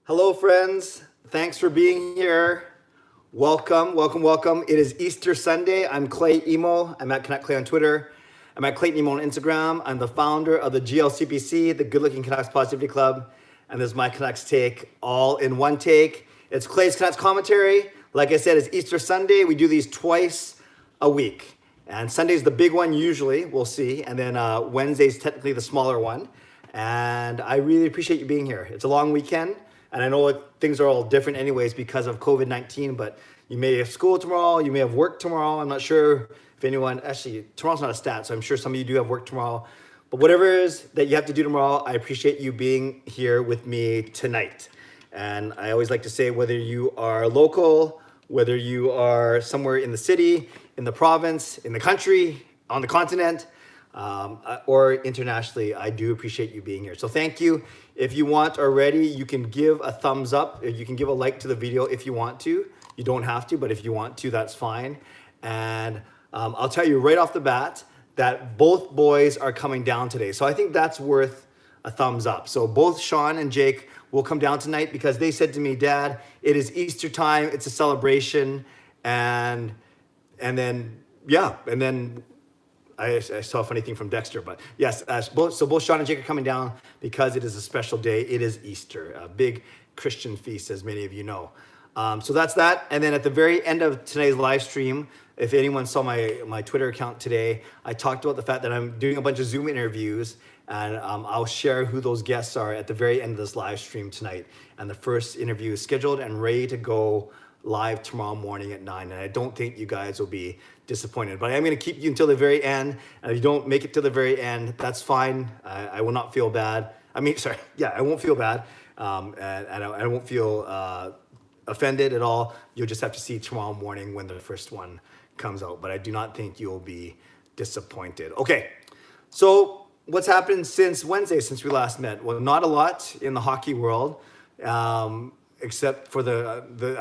Hello, friends. Thanks for being here. Welcome, welcome, welcome. It is Easter Sunday. I'm Clay Emo. I'm at Connect Clay on Twitter. I'm at Clayton Emo on Instagram. I'm the founder of the GLCPC, the Good Looking Canucks Positivity Club. And this is my Canucks take, all in one take. It's Clay's Canucks commentary. Like I said, it's Easter Sunday. We do these twice a week. And Sunday's the big one usually, we'll see. And then Wednesday's technically the smaller one. And I really appreciate you being here. It's a long weekend. And I know things are all different anyways because of COVID-19, but you may have school tomorrow, you may have work tomorrow. I'm not sure if anyone, actually, tomorrow's not a stat, so I'm sure some of you do have work tomorrow. But whatever it is that you have to do tomorrow, I appreciate you being here with me tonight. And I always like to say, whether you are local, whether you are somewhere in the city, in the province, in the country, on the continent, or internationally, I do appreciate you being here. So thank you. If you want already, you can give a thumbs up. You can give a like to the video if you want to. You don't have to, but if you want to, that's fine. And I'll tell you right off the bat that both boys are coming down today. So I think that's worth a thumbs up. So both Sean and Jake will come down tonight because they said to me, Dad, it is Easter time. It's a celebration. And then I saw a funny thing from Dexter, but yes, both Sean and Jake are coming down because it is a special day. It is Easter, a big Christian feast, as many of you know. So that's that. And then at the very end of today's live stream, if anyone saw my Twitter account today, I talked about the fact that I'm doing a bunch of Zoom interviews, and I'll share who those guests are at the very end of this live stream tonight. And the first interview is scheduled and ready to go live tomorrow morning at 9, and I don't think you guys will be disappointed, but I'm going to keep you until the very end, and if you don't make it to the very end, that's fine. I will not feel bad. I won't feel bad, and I won't feel offended at all. You'll just have to see tomorrow morning when the first one comes out, but I do not think you'll be disappointed. Okay, so what's happened since Wednesday, since we last met? Well, not a lot in the hockey world. Except for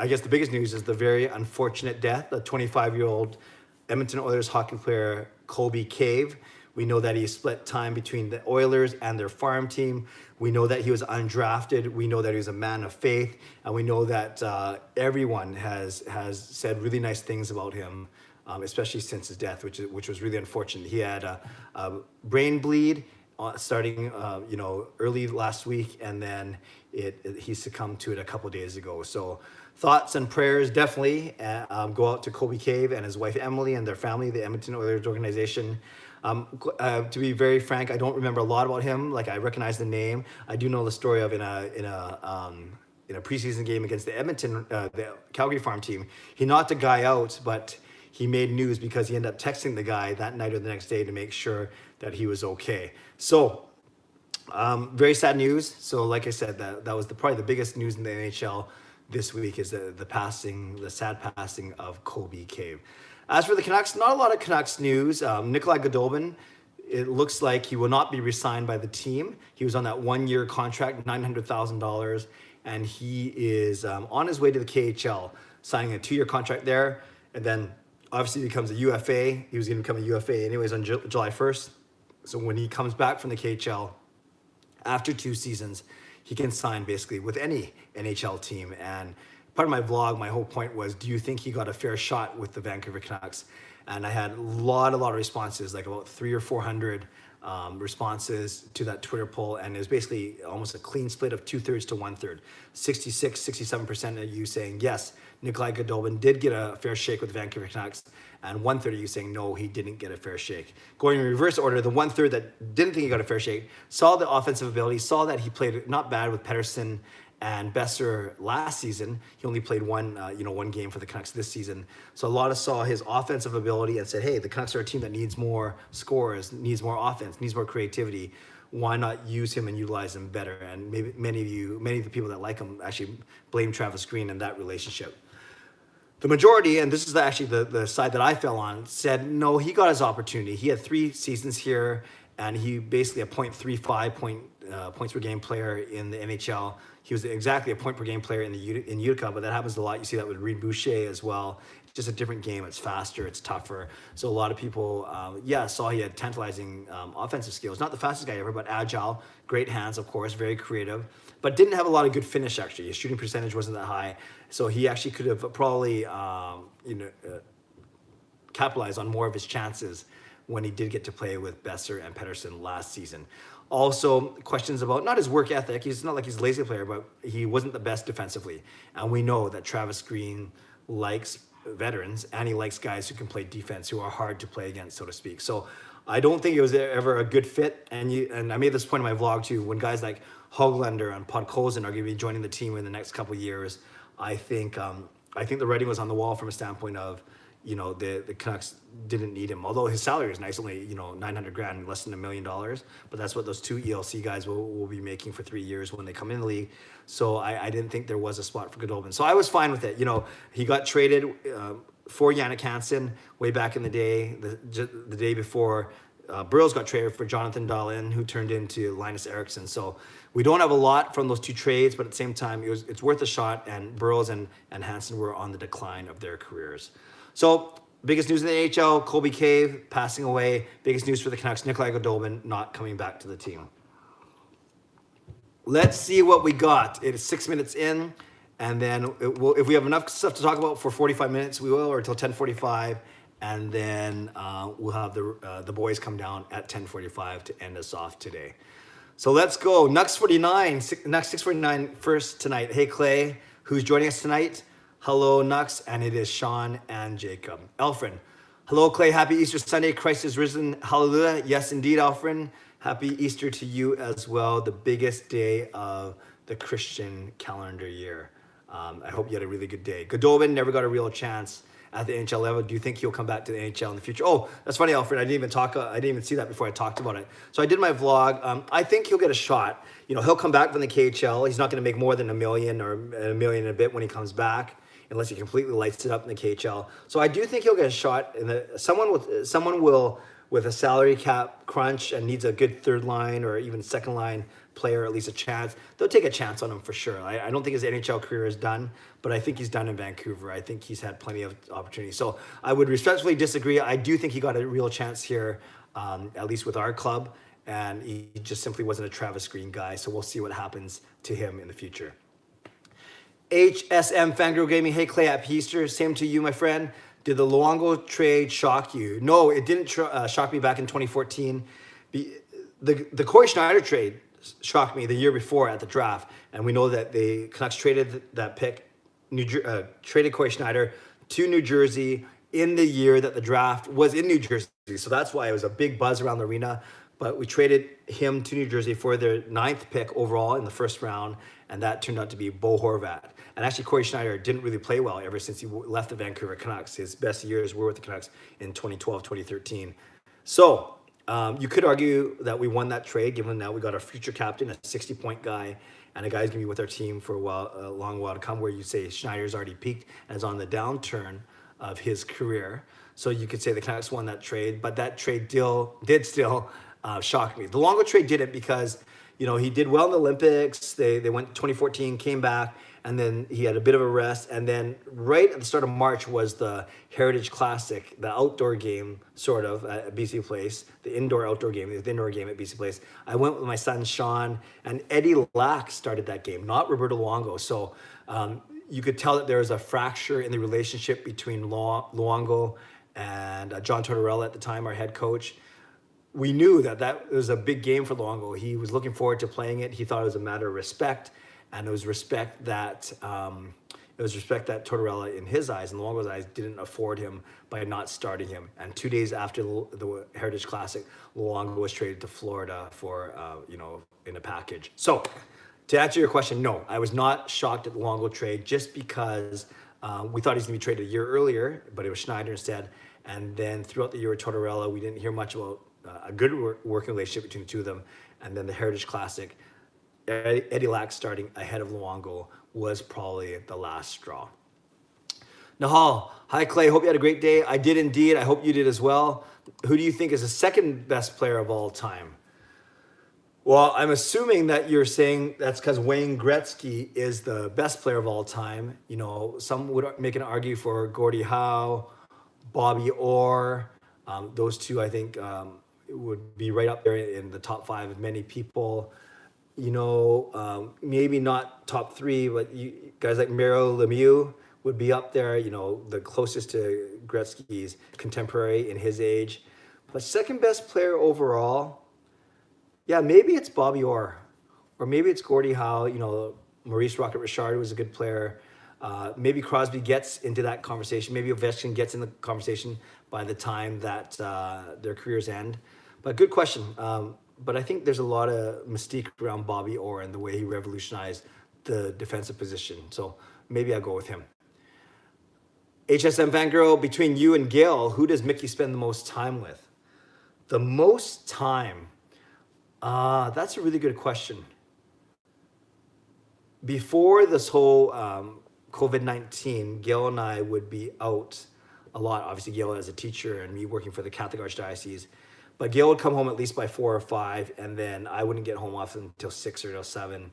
I guess the biggest news is the very unfortunate death, the 25-year-old Edmonton Oilers hockey player, Colby Cave. We know that he split time between the Oilers and their farm team. We know that he was undrafted. We know that he was a man of faith. And we know that everyone has said really nice things about him, especially since his death, which was really unfortunate. He had a brain bleed starting early last week, and then he succumbed to it a couple days ago. So thoughts and prayers definitely go out to Colby Cave and his wife Emily and their family, the Edmonton Oilers organization. To be very frank, I don't remember a lot about him. Like, I recognize the name. I do know the story of in a preseason game against the Calgary farm team. He knocked a guy out, but he made news because he ended up texting the guy that night or the next day to make sure that he was okay. So very sad news. So like I said, that was probably the biggest news in the NHL this week, is the sad passing of Colby Cave. As for the Canucks, not a lot of Canucks news. Nikolai Goldobin, it looks like he will not be re-signed by the team. He was on that one-year contract, $900,000, and he is on his way to the KHL, signing a 2-year contract there, and then obviously becomes a UFA. He was going to become a UFA anyways on July 1st. So when he comes back from the KHL after 2 seasons, he can sign basically with any NHL team. And part of my vlog, my whole point was, do you think he got a fair shot with the Vancouver Canucks? And I had a lot of responses, like about 300 or 400 responses to that Twitter poll. And it was basically almost a clean split of 2/3 to 1/3. 66, 67% of you saying, yes, Nikolai Goldobin did get a fair shake with the Vancouver Canucks, and 1/3 of you saying, no, he didn't get a fair shake. Going in reverse order, the 1/3 that didn't think he got a fair shake saw the offensive ability, saw that he played not bad with Pearson and Besser last season. He only played one game for the Canucks this season. So a lot of saw his offensive ability and said, hey, the Canucks are a team that needs more scores, needs more offense, needs more creativity. Why not use him and utilize him better? And maybe many of the people that like him actually blame Travis Green in that relationship. The majority, and this is actually the side that I fell on, said, no, he got his opportunity. He had 3 seasons here, and he basically a .35 points per game player in the NHL. He was exactly a point per game player in Utica, but that happens a lot. You see that with Reed Boucher as well. It's just a different game. It's faster, it's tougher. So a lot of people, saw he had tantalizing offensive skills. Not the fastest guy ever, but agile, great hands, of course, very creative, but didn't have a lot of good finish, actually. His shooting percentage wasn't that high. So he actually could have probably, capitalized on more of his chances when he did get to play with Besser and Pearson last season. Also, questions about not his work ethic. He's not like he's a lazy player, but he wasn't the best defensively. And we know that Travis Green likes veterans and he likes guys who can play defense, who are hard to play against, so to speak. So I don't think it was ever a good fit. And I made this point in my vlog too, when guys like Höglander and Podkolzin are going to be joining the team in the next couple of years, I think the writing was on the wall from a standpoint of, the Canucks didn't need him. Although his salary is nice, only, $900,000, less than $1 million. But that's what those two ELC guys will be making for 3 years when they come in the league. So I didn't think there was a spot for Goodolphin. So I was fine with it. He got traded for Jannik Hansen way back in the day, the day before Burroughs got traded for Jonathan Dahlin, who turned into Linus Eriksson. So we don't have a lot from those two trades, but at the same time, it's worth a shot. And Burroughs and Hansen were on the decline of their careers. So biggest news in the NHL, Colby Cave passing away. Biggest news for the Canucks, Nikolai Goodolphin not coming back to the team. Let's see what we got. It is 6 minutes in, and then if we have enough stuff to talk about for 45 minutes, we will, or until 10:45, and then we'll have the boys come down at 10:45 to end us off today. So let's go. Nux 49, Nux 649 first tonight. Hey Clay, who's joining us tonight? Hello, Nux, and it is Sean and Jacob. Elfrin, hello, Clay. Happy Easter Sunday. Christ is risen. Hallelujah. Yes, indeed, Elfrin. Happy Easter to you as well. The biggest day of the Christian calendar year. I hope you had a really good day. Goodolphin never got a real chance at the NHL level. Do you think he'll come back to the NHL in the future? Oh, that's funny, Alfred. I didn't even see that before I talked about it. So I did my vlog. I think he'll get a shot. He'll come back from the KHL. He's not going to make more than $1 million or $1 million and a bit when he comes back, unless he completely lights it up in the KHL. So I do think he'll get a shot. Someone will with a salary cap crunch and needs a good third line or even second line player, at least a chance. They'll take a chance on him for sure. I don't think his NHL career is done, but I think he's done in Vancouver. I think he's had plenty of opportunities. So I would respectfully disagree. I do think he got a real chance here, at least with our club, and he just simply wasn't a Travis Green guy. So we'll see what happens to him in the future. HSM Fangirl Gaming, hey Clay, happy Easter. Same to you, my friend. Did the Luongo trade shock you? No, it didn't shock me back in 2014. The Corey Schneider trade shocked me the year before at the draft, and we know that the Canucks traded that pick, traded Corey Schneider to New Jersey in the year that the draft was in New Jersey. So that's why it was a big buzz around the arena. But we traded him to New Jersey for their 9th pick overall in the first round, and that turned out to be Bo Horvat. And actually, Corey Schneider didn't really play well ever since he left the Vancouver Canucks. His best years were with the Canucks in 2012, 2013. So you could argue that we won that trade, given that we got our future captain, a 60-point guy, and a guy who's going to be with our team for a long while to come, where you say Schneider's already peaked and is on the downturn of his career. So you could say the Canucks won that trade, but that trade did still shock me. The Luongo trade didn't, because he did well in the Olympics. They went to 2014, came back, and then he had a bit of a rest. And then right at the start of March was the Heritage Classic, the outdoor game, sort of, at BC Place, the indoor-outdoor game, the indoor game at BC Place. I went with my son, Sean, and Eddie Lack started that game, not Roberto Luongo. So you could tell that there was a fracture in the relationship between Luongo and John Tortorella at the time, our head coach. We knew that was a big game for Luongo. He was looking forward to playing it. He thought it was a matter of respect, and it was respect that Tortorella, in his eyes, and Luongo's eyes, didn't afford him by not starting him. And 2 days after the Heritage Classic, Luongo was traded to Florida for in a package. So to answer your question, no, I was not shocked at the Luongo trade, just because we thought he was going to be traded a year earlier, but it was Schneider instead. And then throughout the year with Tortorella, we didn't hear much about a good working relationship between the two of them. And then the Heritage Classic, Eddie Lack starting ahead of Luongo was probably the last straw. Nahal, hi Clay, hope you had a great day. I did indeed. I hope you did as well. Who do you think is the second best player of all time? Well, I'm assuming that you're saying that's because Wayne Gretzky is the best player of all time. You know, some would make an argue for Gordie Howe, Bobby Orr. Those two, I think, would be right up there in the top five of many people. You know, maybe not top three, but guys like Mario Lemieux would be up there. You know, the closest to Gretzky's contemporary in his age. But second best player overall, yeah, maybe it's Bobby Orr, or maybe it's Gordie Howe. You know, Maurice Rocket Richard was a good player. Maybe Crosby gets into that conversation. Maybe Ovechkin gets in the conversation by the time that their careers end. But good question. But I think there's a lot of mystique around Bobby Orr and the way he revolutionized the defensive position. So maybe I'll go with him. HSM Fangirl, between you and Gail, who does Mickey spend the most time with? The most time? That's a really good question. Before this whole COVID-19, Gail and I would be out a lot. Obviously, Gail as a teacher and me working for the Catholic Archdiocese. But Gail would come home at least by 4 or 5, and then I wouldn't get home often until 6 or till 7.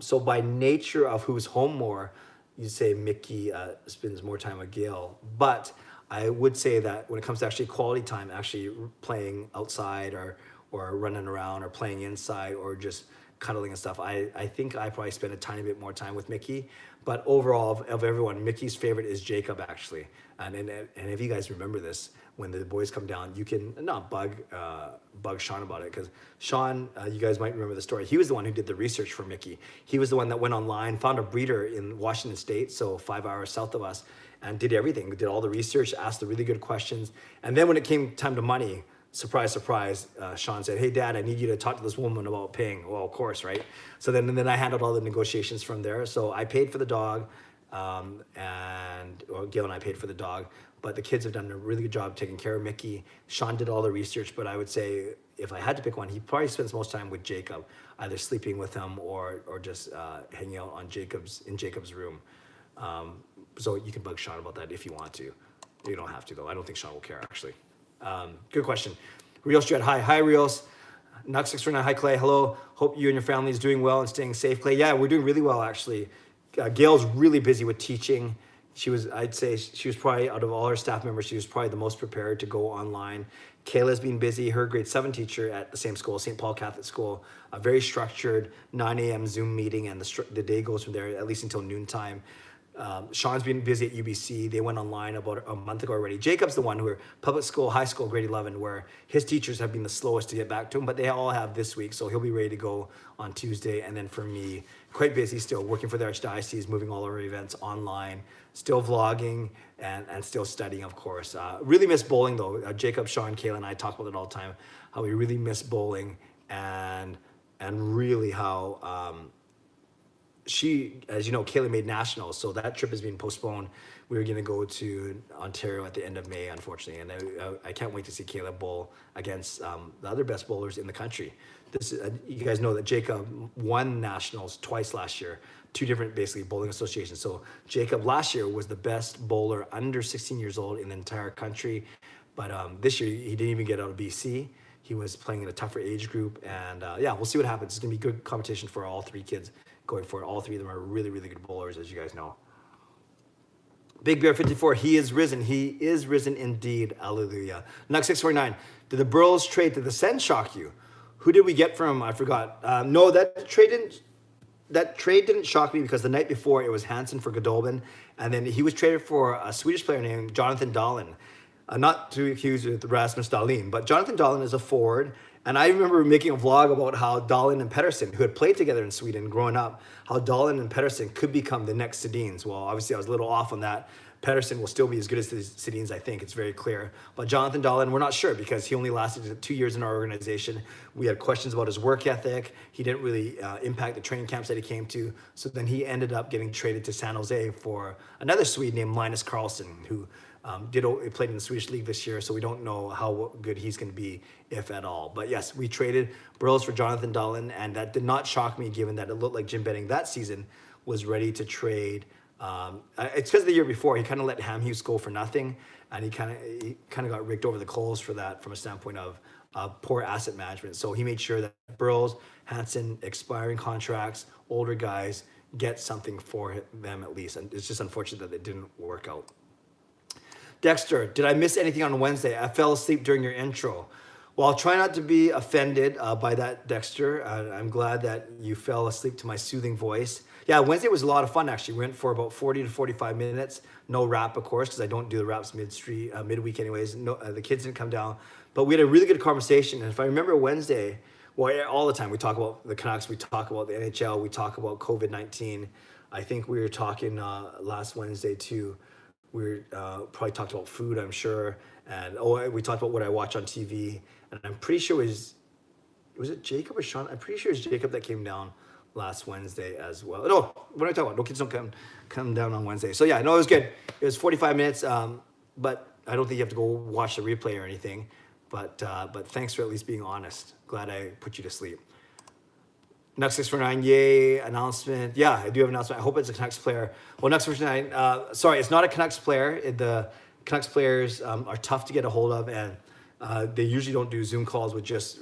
So by nature of who's home more, you'd say Mickey spends more time with Gail. But I would say that when it comes to actually quality time, actually playing outside or running around or playing inside or just cuddling and stuff, I think I probably spend a tiny bit more time with Mickey. But overall, of everyone, Mickey's favorite is Jacob, actually. And if you guys remember this, when the boys come down, you can not bug Sean about it, because Sean, you guys might remember the story. He was the one who did the research for Mickey. He was the one that went online, found a breeder in Washington State, so 5 hours south of us, and did everything. Did all the research, asked the really good questions. And then when it came time to money, surprise, surprise, Sean said, "Hey, Dad, I need you to talk to this woman about paying." Well, of course, right? So then I handled all the negotiations from there. So I paid for the dog, and Gail and I paid for the dog. But the kids have done a really good job taking care of Mickey. Sean did all the research, but I would say if I had to pick one, he probably spends most time with Jacob, either sleeping with him or just hanging out in Jacob's room. So you can bug Sean about that if you want to. You don't have to, though. I don't think Sean will care, actually. Good question. Rios Dread, hi Rios. Nux 649, hi Clay, hello. Hope you and your family is doing well and staying safe. Clay, yeah, we're doing really well, actually. Gail's really busy with teaching. I'd say she was probably, out of all her staff members, she was probably the most prepared to go online. Kayla's been busy, her grade 7 teacher at the same school, St. Paul Catholic School, a very structured 9 a.m. Zoom meeting, and the day goes from there at least until noontime. Sean's been busy at UBC. They went online about a month ago already. Jacob's the one who are public school, high school, grade 11, where his teachers have been the slowest to get back to him, but they all have this week, so he'll be ready to go on Tuesday. And then for me, quite busy still, working for the Archdiocese, moving all our events online, still vlogging, and still studying, of course. Really miss bowling, though. Jacob, Sean, Kayla, and I talk about it all the time, how we really miss bowling, and really how... she, as you know, Kayla made nationals, so that trip has been postponed. We were going to go to Ontario at the end of May, unfortunately, and I can't wait to see Kayla bowl against the other best bowlers in the country. You guys know that Jacob won nationals twice last year, 2 different basically bowling associations. So Jacob last year was the best bowler under 16 years old in the entire country, but this year he didn't even get out of BC. He was playing in a tougher age group, and yeah, we'll see what happens. It's going to be good competition for all 3 kids going for it. All 3 of them are really, really good bowlers, as you guys know. Big Bear 54, he is risen. He is risen indeed. Hallelujah. Nux 649, did the Burrows trade, did the Sens shock you? Who did we get from, I forgot. No, that trade didn't shock me, because the night before it was Hansen for Godolphin, and then he was traded for a Swedish player named Jonathan Dahlin. Not to accuse with Rasmus Dahlin, but Jonathan Dahlin is a forward. And I remember making a vlog about how Dahlin and Pearson, who had played together in Sweden growing up, how Dahlin and Pearson could become the next Sedins. Well, obviously I was a little off on that. Pearson will still be as good as the Sedins, I think. It's very clear. But Jonathan Dahlin, we're not sure, because he only lasted 2 years in our organization. We had questions about his work ethic. He didn't really impact the training camps that he came to. So then he ended up getting traded to San Jose for another Swede named Linus Karlsson, who played in the Swedish league this year, so we don't know how good he's going to be, if at all. But yes, we traded Burrows for Jonathan Dahlin, and that did not shock me, given that it looked like Jim Benning that season was ready to trade. It's because the year before he kind of let Ham Hughes go for nothing, and he kind of got raked over the coals for that, from a standpoint of poor asset management. So he made sure that Burrows, Hansen, expiring contracts, older guys get something for them at least. And it's just unfortunate that it didn't work out. Dexter, did I miss anything on Wednesday? I fell asleep during your intro. Well, I'll try not to be offended by that, Dexter. I'm glad that you fell asleep to my soothing voice. Yeah, Wednesday was a lot of fun, actually. We went for about 40 to 45 minutes. No rap, of course, because I don't do the raps midweek anyways. No, the kids didn't come down. But we had a really good conversation. And if I remember Wednesday, well, all the time, we talk about the Canucks, we talk about the NHL, we talk about COVID-19. I think we were talking last Wednesday, too. We probably talked about food, I'm sure. And we talked about what I watch on TV. And I'm pretty sure was it Jacob or Sean? I'm pretty sure it's Jacob that came down last Wednesday as well. No, what am I talking about? No, kids don't come down on Wednesday. So yeah, no, it was good. It was 45 minutes, but I don't think you have to go watch the replay or anything. But thanks for at least being honest. Glad I put you to sleep. Nucks 649, yay, announcement. Yeah, I do have an announcement. I hope it's a Canucks player. Well, Nucks 649, sorry, it's not a Canucks player. The Canucks players are tough to get a hold of, and they usually don't do Zoom calls with just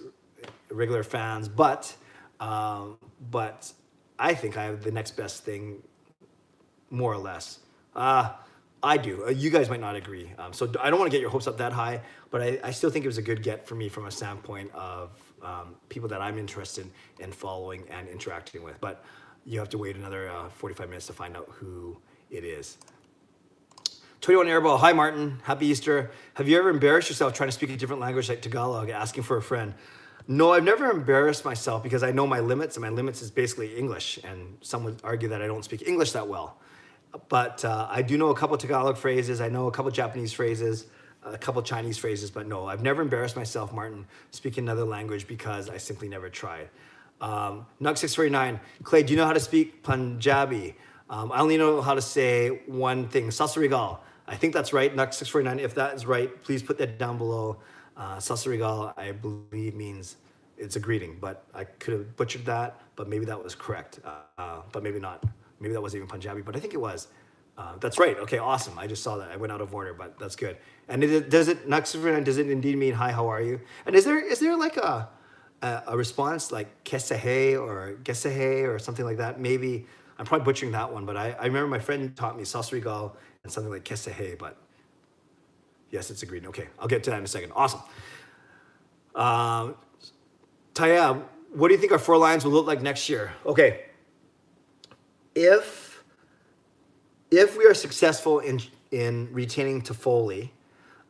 regular fans. But I think I have the next best thing, more or less. I do. You guys might not agree. So I don't want to get your hopes up that high, but I still think it was a good get for me from a standpoint of people that I'm interested in following and interacting with. But you have to wait another 45 minutes to find out who it is. 21 Airball. Hi, Martin. Happy Easter. Have you ever embarrassed yourself trying to speak a different language like Tagalog, asking for a friend? No, I've never embarrassed myself because I know my limits, and my limits is basically English. And some would argue that I don't speak English that well. But I do know a couple Tagalog phrases. I know a couple Japanese phrases, a couple Chinese phrases. But no, I've never embarrassed myself, Martin, speaking another language because I simply never tried. Nug649, Clay, do you know how to speak Punjabi? I only know how to say one thing, Sasarigal. I think that's right, Nug649. If that is right, please put that down below. Sasarigal, I believe, means it's a greeting, but I could have butchered that, but maybe that was correct, but maybe not. Maybe that wasn't even Punjabi, but I think it was. That's right. Okay, awesome. I just saw that. I went out of order, but that's good. And does it indeed mean hi, how are you? And is there like a response like kesehe or gesehe or something like that? Maybe I'm probably butchering that one, but I remember my friend taught me sasrigal and something like kesehe, but yes, it's a greeting. Okay, I'll get to that in a second. Awesome. Taya, what do you think our four lines will look like next year? Okay. If we are successful in retaining Toffoli,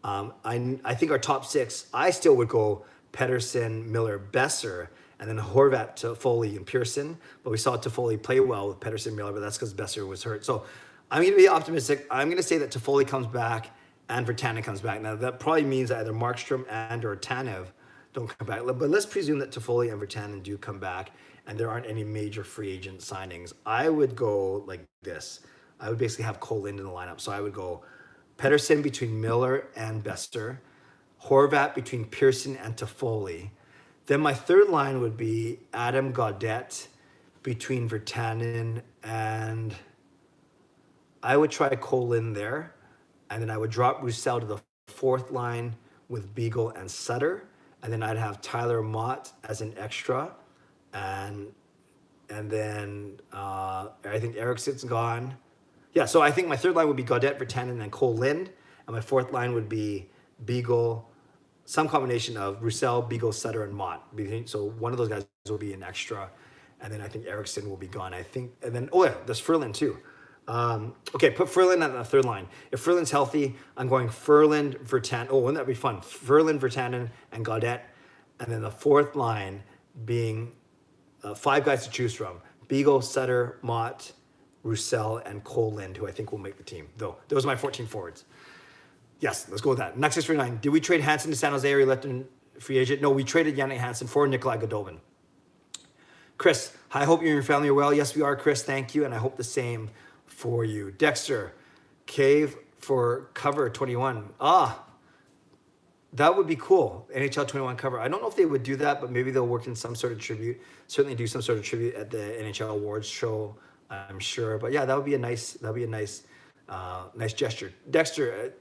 I think our top six, I still would go Pearson, Miller, Besser, and then Horvat, Toffoli, and Pearson. But we saw Toffoli play well with Pearson, Miller, but that's because Besser was hurt. So I'm going to be optimistic. I'm going to say that Toffoli comes back and Virtanen comes back. Now, that probably means either Markstrom and or Tanev don't come back. But let's presume that Toffoli and Virtanen do come back and there aren't any major free agent signings. I would go like this. I would basically have Cole Lind in the lineup. So I would go Pearson between Miller and Besser, Horvat between Pearson and Toffoli. Then my third line would be Adam Gaudette between Virtanen and I would try Cole Lind there. And then I would drop Roussel to the fourth line with Beagle and Sutter. And then I'd have Tyler Mott as an extra. And then I think Eriksson's gone. Yeah, so I think my third line would be Gaudette, Virtanen, and Cole Lind. And my fourth line would be Beagle, some combination of Roussel, Beagle, Sutter, and Mott. So one of those guys will be an extra. And then I think Eriksson will be gone. I think, and then, oh yeah, there's Ferland too. Okay, put Ferland on the third line. If Ferland's healthy, I'm going Ferland, Virtanen. Oh, wouldn't that be fun? Ferland, Virtanen, and Gaudette. And then the fourth line being 5 guys to choose from. Beagle, Sutter, Mott, Roussel, and Cole Lind, who I think will make the team. Though, those are my 14 forwards. Yes, let's go with that. Next 639. Did we trade Hansen to San Jose or he left in free agent? No, we traded Yannick Hansen for Nikolai Golovin. Chris, I hope you and your family are well. Yes, we are, Chris. Thank you. And I hope the same for you. Dexter, Cave for cover 21. That would be cool. NHL 21 cover. I don't know if they would do that, but maybe they'll work in some sort of tribute. Certainly do some sort of tribute at the NHL awards show, I'm sure. But yeah, that would be a nice gesture. Dexter,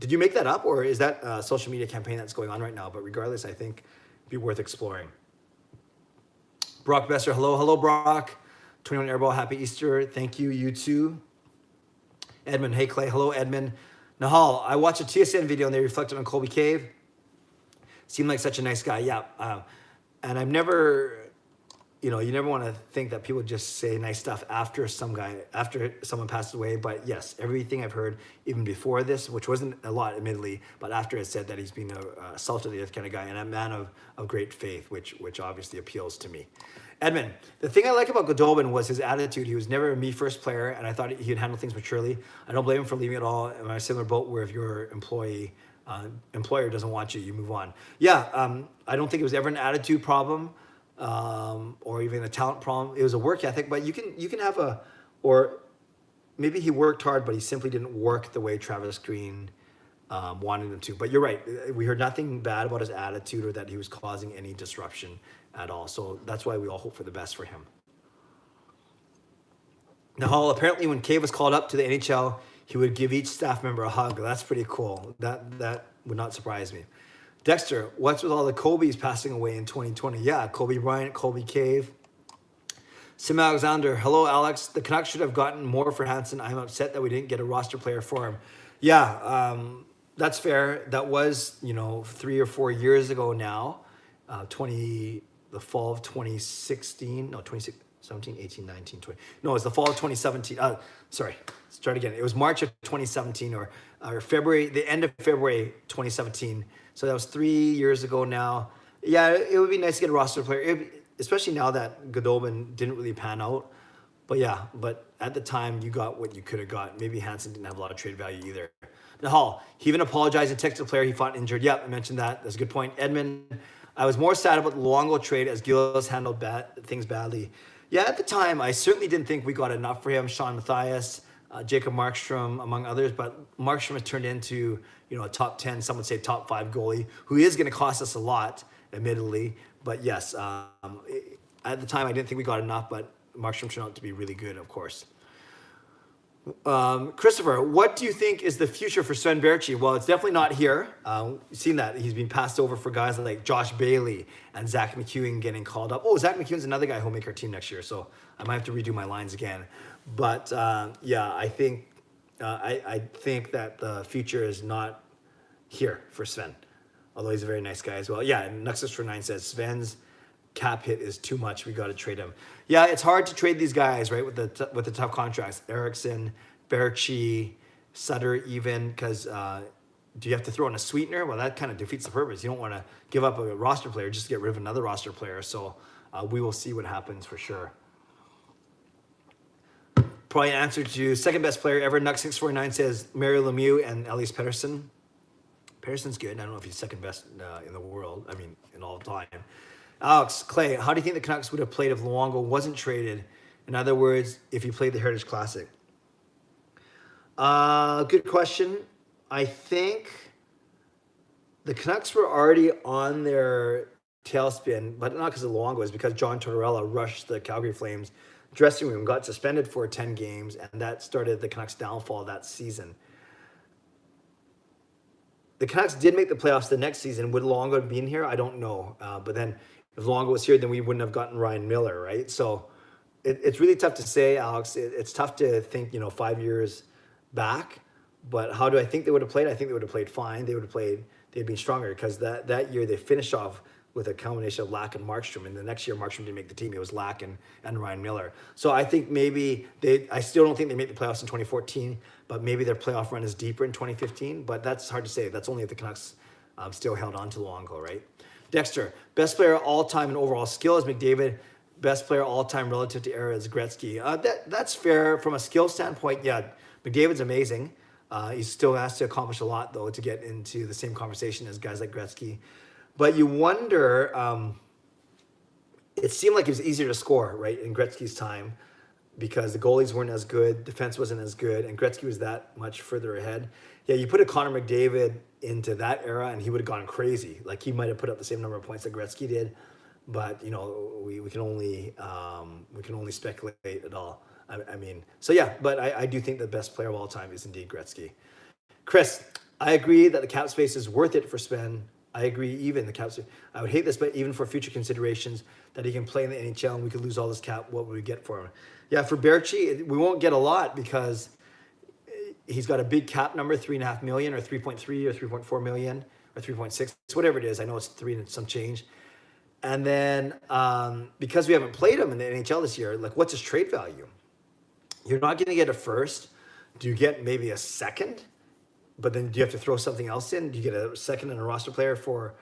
Did you make that up, or is that a social media campaign that's going on right now? But regardless, I think it'd be worth exploring. Brock Besser, hello, Brock. 21 Airball, happy Easter. Thank you, you too. Edmund, hey Clay, hello Edmund. Nahal, I watched a TSN video and they reflected on Colby Cave. Seemed like such a nice guy, yeah. And I've never, you never want to think that people just say nice stuff after someone passes away. But yes, everything I've heard, even before this, which wasn't a lot, admittedly, but after it said that he's been a salt of the earth kind of guy and a man of great faith, which obviously appeals to me. Edmund, the thing I like about Goodobin was his attitude. He was never a me-first player, and I thought he'd handle things maturely. I don't blame him for leaving at all. I'm in a similar boat where if your employer doesn't want you, you move on. Yeah, I don't think it was ever an attitude problem or even a talent problem. It was a work ethic, but you can have or maybe he worked hard, but he simply didn't work the way Travis Green wanted him to. But you're right. We heard nothing bad about his attitude or that he was causing any disruption at all. So that's why we all hope for the best for him. Nahal, apparently when Cave was called up to the NHL, he would give each staff member a hug. That's pretty cool. That would not surprise me. Dexter, what's with all the Kobe's passing away in 2020? Yeah, Kobe Bryant, Colby Cave. Sim Alexander, hello Alex. The Canucks should have gotten more for Hansen. I'm upset that we didn't get a roster player for him. Yeah, that's fair. That was, 3 or 4 years ago now. The fall of 2016. No, 2017, 18, 19, 20. No, it was the fall of 2017. Sorry, start again. It was March of 2017 or February, the end of February 2017. So that was 3 years ago now. Yeah, it would be nice to get a roster player, especially now that Goodobin didn't really pan out. But yeah, at the time, you got what you could have got. Maybe Hansen didn't have a lot of trade value either. Nahal, he even apologized and texted the player he fought injured. Yep, I mentioned that. That's a good point. Edmund, I was more sad about the Luongo trade as Gillis handled things badly. Yeah, at the time, I certainly didn't think we got enough for him. Sean Mathias, Jacob Markstrom, among others. But Markstrom has turned into, a top 10, some would say top 5 goalie, who is going to cost us a lot, admittedly. But yes, at the time, I didn't think we got enough, but Markstrom turned out to be really good, of course. Christopher, what do you think is the future for Sven Berchi? Well, it's definitely not here. You've seen that. He's been passed over for guys like Josh Bailey and Zach McEwen getting called up. Oh, Zach McEwen's another guy who'll make our team next year, so I might have to redo my lines again. But yeah, I think that the future is not here for Sven, although he's a very nice guy as well. Yeah, and Nuxus49 says Sven's cap hit is too much. We got to trade him. Yeah, it's hard to trade these guys, right? With the tough contracts, Eriksson, Berchi, Sutter, even because do you have to throw in a sweetener? Well, that kind of defeats the purpose. You don't want to give up a roster player just to get rid of another roster player. So we will see what happens for sure. Probably an answer to second best player ever. Nux649 says Mario Lemieux and Elias Pettersson. Pettersson's good. I don't know if he's second best in the world. I mean, in all time. Alex, Clay, how do you think the Canucks would have played if Luongo wasn't traded? In other words, if he played the Heritage Classic? Good question. I think the Canucks were already on their tailspin, but not because of Luongo. It's because John Tortorella rushed the Calgary Flames dressing room, got suspended for 10 games, and that started the Canucks' downfall that season. The Canucks did make the playoffs the next season. Would Luongo have been here? I don't know. But then if Luongo was here, then we wouldn't have gotten Ryan Miller, right? So it's really tough to say, Alex. It's tough to think, 5 years back. But how do I think they would have played? I think they would have played fine. They'd been stronger because that year they finished off with a combination of Lack and Markstrom. And the next year, Markstrom didn't make the team. It was Lack and Ryan Miller. So I think maybe I still don't think they made the playoffs in 2014, but maybe their playoff run is deeper in 2015. But that's hard to say. That's only if the Canucks still held on to Luongo, right? Dexter, best player all time in overall skill is McDavid. Best player all time relative to era is Gretzky. That's fair from a skill standpoint. Yeah, McDavid's amazing. He still has to accomplish a lot, though, to get into the same conversation as guys like Gretzky. But you wonder, it seemed like it was easier to score, right, in Gretzky's time because the goalies weren't as good, defense wasn't as good, and Gretzky was that much further ahead. Yeah, you put a Connor McDavid into that era, and he would have gone crazy. Like, he might have put up the same number of points that Gretzky did, but, we can only speculate at all. I mean, so yeah, but I do think the best player of all time is indeed Gretzky. Chris, I agree that the cap space is worth it for Sven. I agree even the cap space. I would hate this, but even for future considerations that he can play in the NHL and we could lose all this cap, what would we get for him? Yeah, for Berchi, we won't get a lot because he's got a big cap number, 3.5 million or 3.3 or 3.4 million or 3.6, whatever it is. I know it's 3 and some change. And then because we haven't played him in the NHL this year, like what's his trade value? You're not going to get a first. Do you get maybe a second? But then do you have to throw something else in? Do you get a second and a roster player for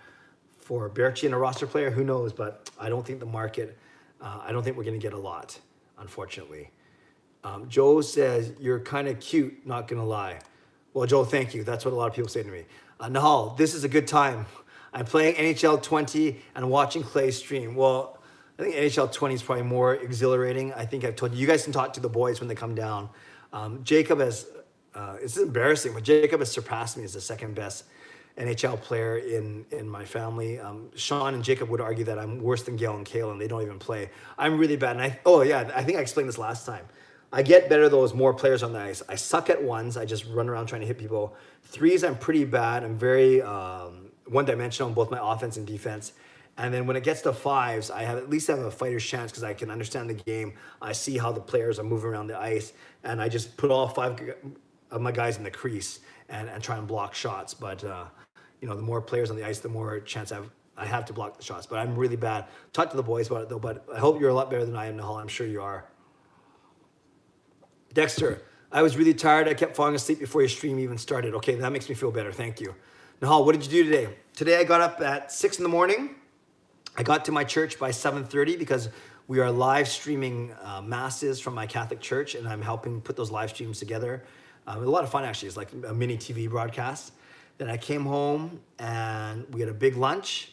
Berchi and a roster player? Who knows? But I don't think the market, I don't think we're going to get a lot, unfortunately. Joe says, you're kind of cute, not going to lie. Well, Joe, thank you. That's what a lot of people say to me. Nahal, this is a good time. I'm playing NHL 20 and watching Clay stream. Well, I think NHL 20 is probably more exhilarating. I think I've told you, you guys can talk to the boys when they come down. Jacob has, it's embarrassing, but Jacob has surpassed me as the second best NHL player in my family. Sean and Jacob would argue that I'm worse than Gail and Kale, and they don't even play. I'm really bad. And I think I explained this last time. I get better though as more players on the ice. I suck at ones. I just run around trying to hit people. Threes, I'm pretty bad. I'm very one-dimensional on both my offense and defense. And then when it gets to fives, I at least have a fighter's chance because I can understand the game. I see how the players are moving around the ice, and I just put all 5 of my guys in the crease and try and block shots. But the more players on the ice, the more chance I have to block the shots. But I'm really bad. Talk to the boys about it though. But I hope you're a lot better than I am, Nahal. I'm sure you are. Dexter, I was really tired. I kept falling asleep before your stream even started. Okay, that makes me feel better. Thank you. Nahal, what did you do today? Today I got up at 6 in the morning. I got to my church by 7:30 because we are live streaming masses from my Catholic church, and I'm helping put those live streams together. A lot of fun, actually. It's like a mini TV broadcast. Then I came home, and we had a big lunch,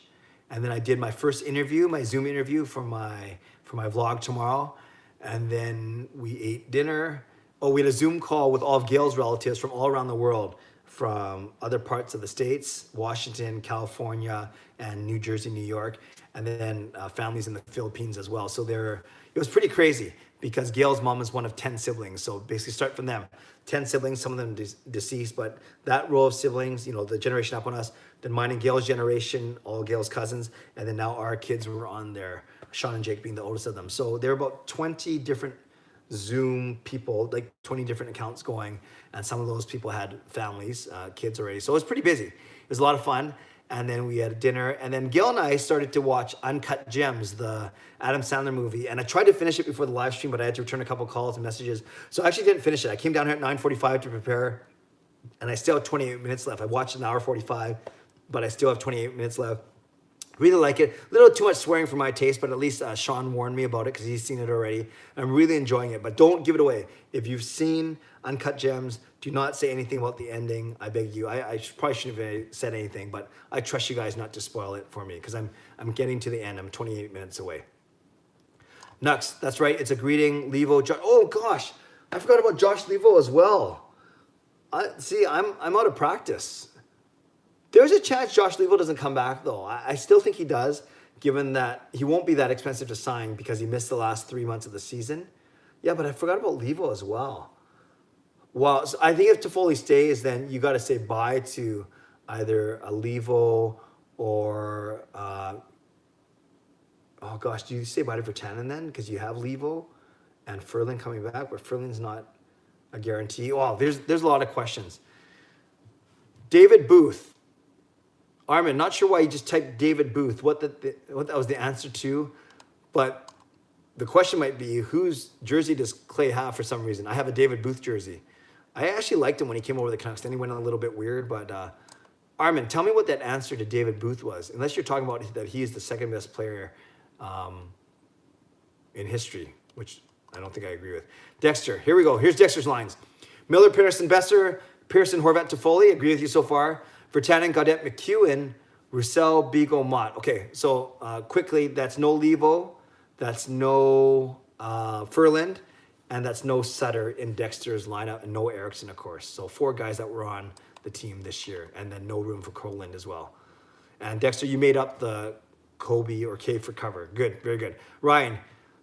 and then I did my first interview, my Zoom interview for my vlog tomorrow, and then we ate dinner. Oh, we had a Zoom call with all of Gail's relatives from all around the world, from other parts of the States, Washington, California, and New Jersey, New York, and then families in the Philippines as well. So it was pretty crazy because Gail's mom is one of 10 siblings. So basically start from them. 10 siblings, some of them deceased, but that row of siblings, the generation up on us, then mine and Gail's generation, all Gail's cousins, and then now our kids were on there, Sean and Jake being the oldest of them. So there were about 20 different Zoom people, like 20 different accounts going, and some of those people had families, kids already. So it was pretty busy. It was a lot of fun. And then we had a dinner, and then Gil and I started to watch Uncut Gems, the Adam Sandler movie. And I tried to finish it before the live stream, but I had to return a couple calls and messages. So I actually didn't finish it. I came down here at 9:45 to prepare, and I still have 28 minutes left. I watched an hour 45, but I still have 28 minutes left. Really like it. A little too much swearing for my taste, but at least Sean warned me about it because he's seen it already. I'm really enjoying it, but don't give it away. If you've seen Uncut Gems, do not say anything about the ending. I beg you. I probably shouldn't have said anything, but I trust you guys not to spoil it for me because I'm getting to the end. I'm 28 minutes away. Nux, that's right. It's a greeting. Levo, oh gosh, I forgot about Josh Levo as well. I'm out of practice. There's a chance Josh Levo doesn't come back, though. I still think he does, given that he won't be that expensive to sign because he missed the last 3 months of the season. Yeah, but I forgot about Levo as well. Well, so I think if Toffoli stays, then you got to say bye to either a Levo or, oh gosh, do you say bye to Vertanen then? Because you have Levo and Ferlin coming back, but Ferlin's not a guarantee. Oh, there's a lot of questions. David Booth. Armin, not sure why you just typed David Booth, what that was the answer to, but the question might be, whose jersey does Clay have for some reason? I have a David Booth jersey. I actually liked him when he came over the Canucks. Then he went a little bit weird, but Armin, tell me what that answer to David Booth was, unless you're talking about that he is the second best player in history, which I don't think I agree with. Dexter, here we go. Here's Dexter's lines. Miller, Pearson, Besser, Pearson, Horvat, Toffoli. Agree with you so far. Vertanen, Gaudette, McEwen, Roussel, Beagle, Mott. Okay, so quickly, that's no Levo, that's no Ferland, and that's no Sutter in Dexter's lineup, and no Erickson, of course. So 4 guys that were on the team this year, and then no room for Coland as well. And Dexter, you made up the Kobe or K for cover. Good, very good. Ryan,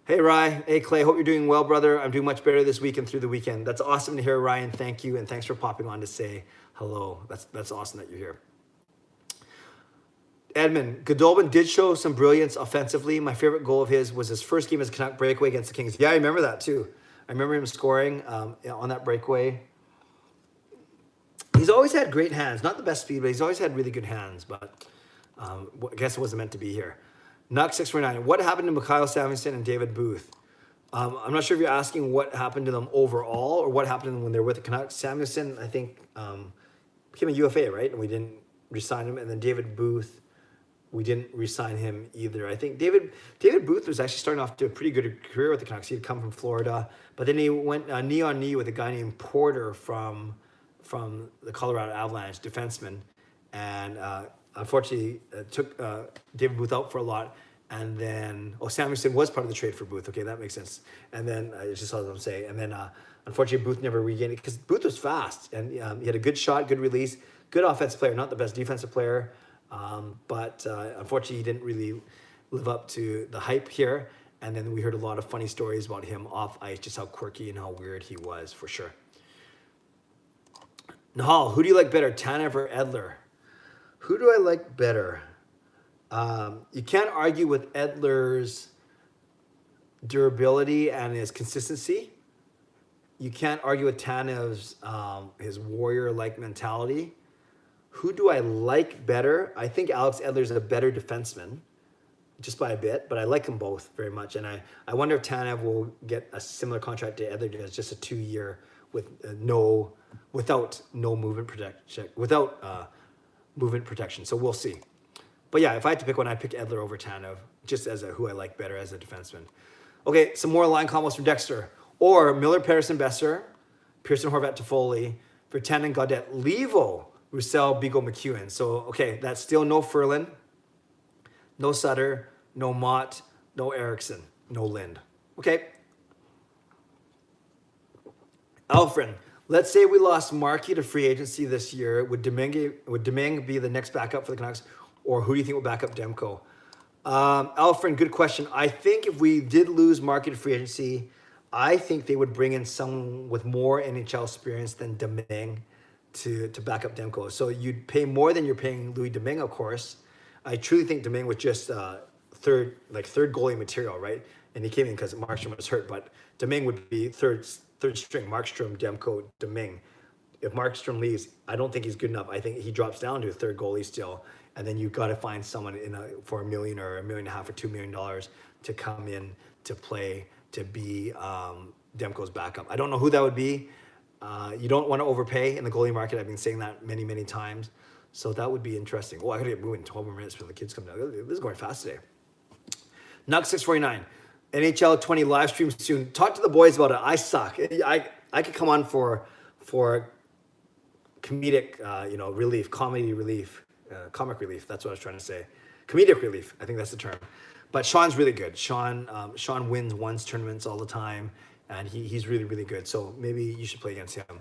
Hey, Rye. Hey, Clay. Hope you're doing well, brother. I'm doing much better this week and through the weekend. That's awesome to hear, Ryan. Thank you, and thanks for popping on to say hello. That's awesome that you're here. Edmund, Godolphin did show some brilliance offensively. My favorite goal of his was his first game as a Canuck breakaway against the Kings. Yeah, I remember that too. I remember him scoring on that breakaway. He's always had great hands. Not the best speed, but he's always had really good hands. But I guess it wasn't meant to be here. Nuck 649. What happened to Mikhail Samuelson and David Booth? I'm not sure if you're asking what happened to them overall or what happened to them when they were with the Canucks. Samuelson, I think, became a UFA, right? And we didn't re-sign him. And then David Booth, we didn't re-sign him either. I think David Booth was actually starting off to a pretty good career with the Canucks. He had come from Florida, but then he went knee on knee with a guy named Porter from the Colorado Avalanche, defenseman, and unfortunately took David Booth out for a lot. And then, Samuelson was part of the trade for Booth. Okay, that makes sense. And then, it's just what I'm saying. And then, unfortunately, Booth never regained it because Booth was fast. And he had a good shot, good release, good offensive player, not the best defensive player. But unfortunately, he didn't really live up to the hype here. And then we heard a lot of funny stories about him off ice, just how quirky and how weird he was, for sure. Nahal, who do you like better, Tanev or Edler? Who do I like better? You can't argue with Edler's durability and his consistency. You can't argue with Tanev's his warrior-like mentality. Who do I like better? I think Alex Edler's a better defenseman, just by a bit, but I like them both very much. And I wonder if Tanev will get a similar contract to Edler does, just a 2-year without movement protection. So we'll see. But yeah, if I had to pick one, I'd pick Edler over Tanev, just as who I like better as a defenseman. Okay, some more line combos from Dexter. Or Miller, Pearson, Besser, Pearson, Horvat, Toffoli, Vertanen, Gaudette, Levo, Roussel, Beagle, McEwen. So, okay, that's still no Ferland, no Sutter, no Mott, no Erickson, no Lind. Okay. Alfred, let's say we lost Markey to free agency this year. Would Domingue be the next backup for the Canucks? Or who do you think will back up Demko? Alfred, good question. I think if we did lose Markey to free agency, I think they would bring in someone with more NHL experience than Domingue to back up Demko. So you'd pay more than you're paying Louis Domingue, of course. I truly think Domingue was just third goalie material, right? And he came in because Markstrom was hurt, but Domingue would be third string. Markstrom, Demko, Domingue. If Markstrom leaves, I don't think he's good enough. I think he drops down to a third goalie still. And then you've got to find someone for $1 million or $1.5 million or $2 million to come in to play to be Demko's backup. I don't know who that would be. You don't want to overpay in the goalie market. I've been saying that many, many times. So that would be interesting. I got to get moving 12 more minutes before the kids come down. This is going fast today. Nuck 649. NHL 20 live stream soon. Talk to the boys about it. I suck. I could come on for comedic, relief, comedy relief. Comic relief, that's what I was trying to say. Comedic relief, I think that's the term. But Sean's really good. Sean wins tournaments all the time, and he's really, really good. So maybe you should play against him.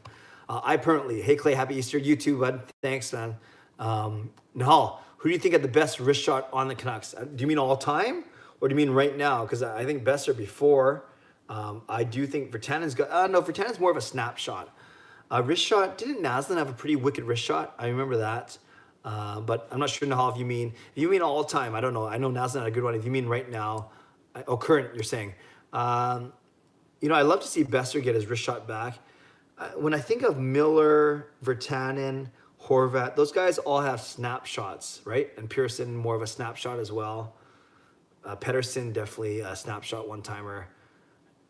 Hey Clay, happy Easter. You too, bud. Thanks, man. Nahal, who do you think had the best wrist shot on the Canucks? Do you mean all time, or do you mean right now? Because I think Besser before. I do think Vertanen's got. No, Vertanen's more of a snapshot. Wrist shot. Didn't Naslin have a pretty wicked wrist shot? I remember that. But I'm not sure, Nahal, if you mean all time. I don't know. I know Naslin had a good one. If you mean right now, current, you're saying. I love to see Besser get his wrist shot back. When I think of Miller, Vertanen, Horvat, those guys all have snapshots, right? And Pearson, more of a snapshot as well. Pedersen, definitely a snapshot one-timer.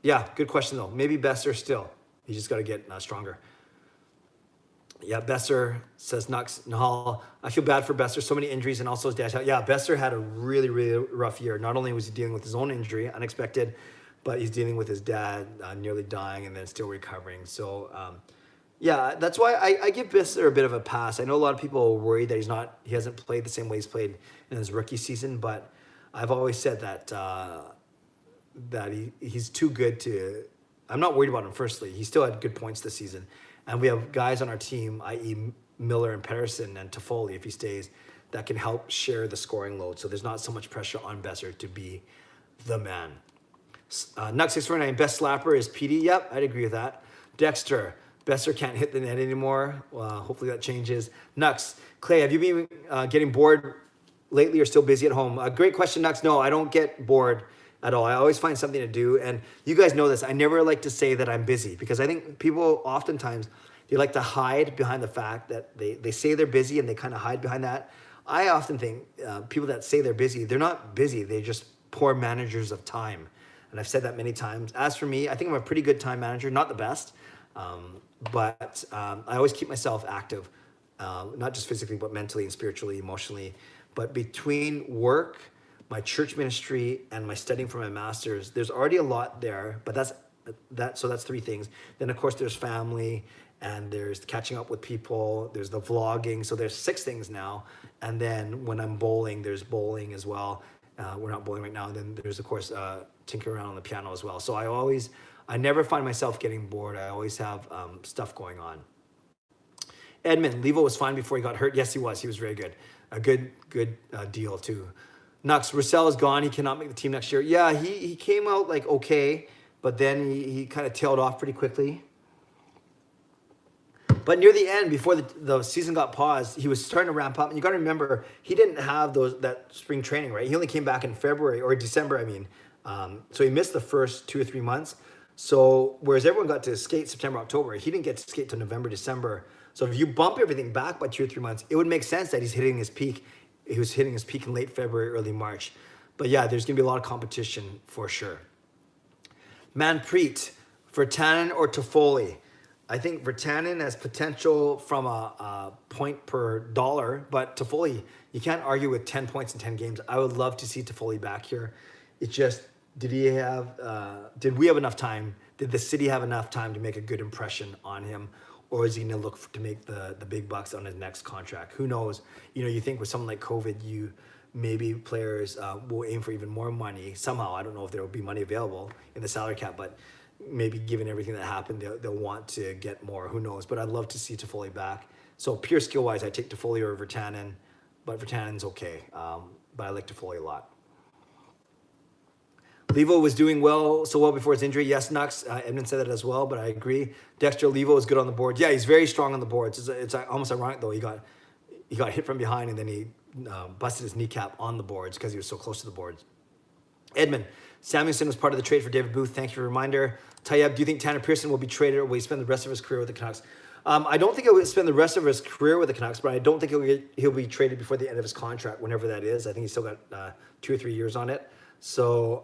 Yeah, good question, though. Maybe Besser still. He's just got to get stronger. Yeah, Besser says, Nahal, I feel bad for Besser. So many injuries and also his dad. Yeah, Besser had a really, really rough year. Not only was he dealing with his own injury, unexpected, but he's dealing with his dad nearly dying and then still recovering. So, that's why I give Besser a bit of a pass. I know a lot of people are worried that he hasn't played the same way he's played in his rookie season, but I've always said that he's too good to. I'm not worried about him. Firstly, he still had good points this season. And we have guys on our team, i.e. Miller and Pearson and Toffoli, if he stays, that can help share the scoring load. So there's not so much pressure on Besser to be the man. Nux649, best slapper is PD. Yep, I'd agree with that. Dexter, Besser can't hit the net anymore. Hopefully that changes. Nux, Clay, have you been getting bored lately or still busy at home? Great question, Nux. No, I don't get bored at all. I always find something to do. And you guys know this. I never like to say that I'm busy because I think people oftentimes, they like to hide behind the fact that they say they're busy and they kind of hide behind that. I often think people that say they're busy, they're not busy. They're just poor managers of time. And I've said that many times. As for me, I think I'm a pretty good time manager, not the best, but I always keep myself active, not just physically, but mentally and spiritually, emotionally. But between work, my church ministry, and my studying for my master's, there's already a lot there, but so that's three things. Then of course there's family, and there's catching up with people, there's the vlogging, so there's 6 things now. And then when I'm bowling, there's bowling as well. We're not bowling right now. And then there's of course tinkering around on the piano as well. So I never find myself getting bored. I always have stuff going on. Edmund, Levo was fine before he got hurt. Yes, he was. He was very good. A good deal too. Nux, Roussel is gone. He cannot make the team next year. Yeah, he came out like okay, but then he kind of tailed off pretty quickly. But near the end, before the season got paused, he was starting to ramp up. And you got to remember, he didn't have that spring training, right? He only came back in February or December, I mean. So he missed the first 2 or 3 months. So whereas everyone got to skate September, October, he didn't get to skate till November, December. So if you bump everything back by 2 or 3 months, it would make sense that he's hitting his peak. He was hitting his peak in late February, early March. But yeah, there's going to be a lot of competition for sure. Manpreet, Virtanen or Toffoli? I think Virtanen has potential from a point per dollar, but Toffoli, you can't argue with 10 points in 10 games. I would love to see Toffoli back here. It's just, did we have enough time? Did the city have enough time to make a good impression on him? Or is he going to look to make the big bucks on his next contract? Who knows? You think with something like COVID, maybe players will aim for even more money. Somehow, I don't know if there will be money available in the salary cap, but maybe given everything that happened, they'll want to get more. Who knows? But I'd love to see Toffoli back. So pure skill-wise, I take Toffoli over Virtanen, but Virtanen's okay. But I like Toffoli a lot. Levo was doing so well before his injury. Yes, Nux. Edmund said that as well, but I agree. Dexter Levo is good on the board. Yeah, he's very strong on the boards. It's almost ironic though. He got hit from behind and then he busted his kneecap on the boards because he was so close to the boards. Edmund, Samuelson was part of the trade for David Booth. Thank you for the reminder. Tayyab, do you think Tanner Pearson will be traded or will he spend the rest of his career with the Canucks? I don't think he'll spend the rest of his career with the Canucks, but I don't think he'll be traded before the end of his contract, whenever that is. I think he's still got 2 or 3 years on it. So,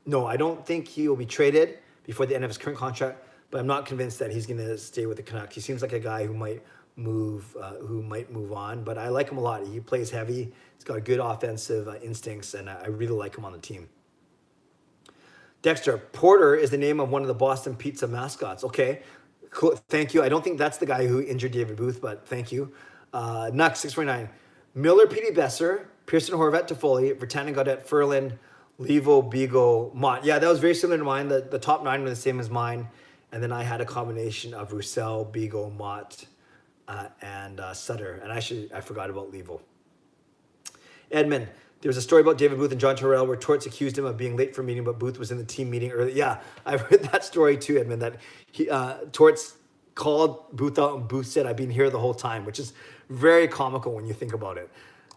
no, I don't think he will be traded before the end of his current contract, but I'm not convinced that he's going to stay with the Canucks. He seems like a guy who might move on, but I like him a lot. He plays heavy. He's got good offensive instincts, and I really like him on the team. Dexter, Porter is the name of one of the Boston Pizza mascots. Okay, cool. Thank you. I don't think that's the guy who injured David Booth, but thank you. Nux 649, Miller, Petey, Besser, Pearson, Horvat, Toffoli, Virtanen, Gaudette, Ferland, Levo, Beagle, Mott. Yeah, that was very similar to mine. The top 9 were the same as mine. And then I had a combination of Roussel, Beagle, Mott, and Sutter. And I forgot about Levo. Edmund, there was a story about David Booth and John Terrell where Torts accused him of being late for a meeting, but Booth was in the team meeting early. Yeah, I've heard that story too, Edmund, that Torts called Booth out and Booth said, I've been here the whole time, which is very comical when you think about it.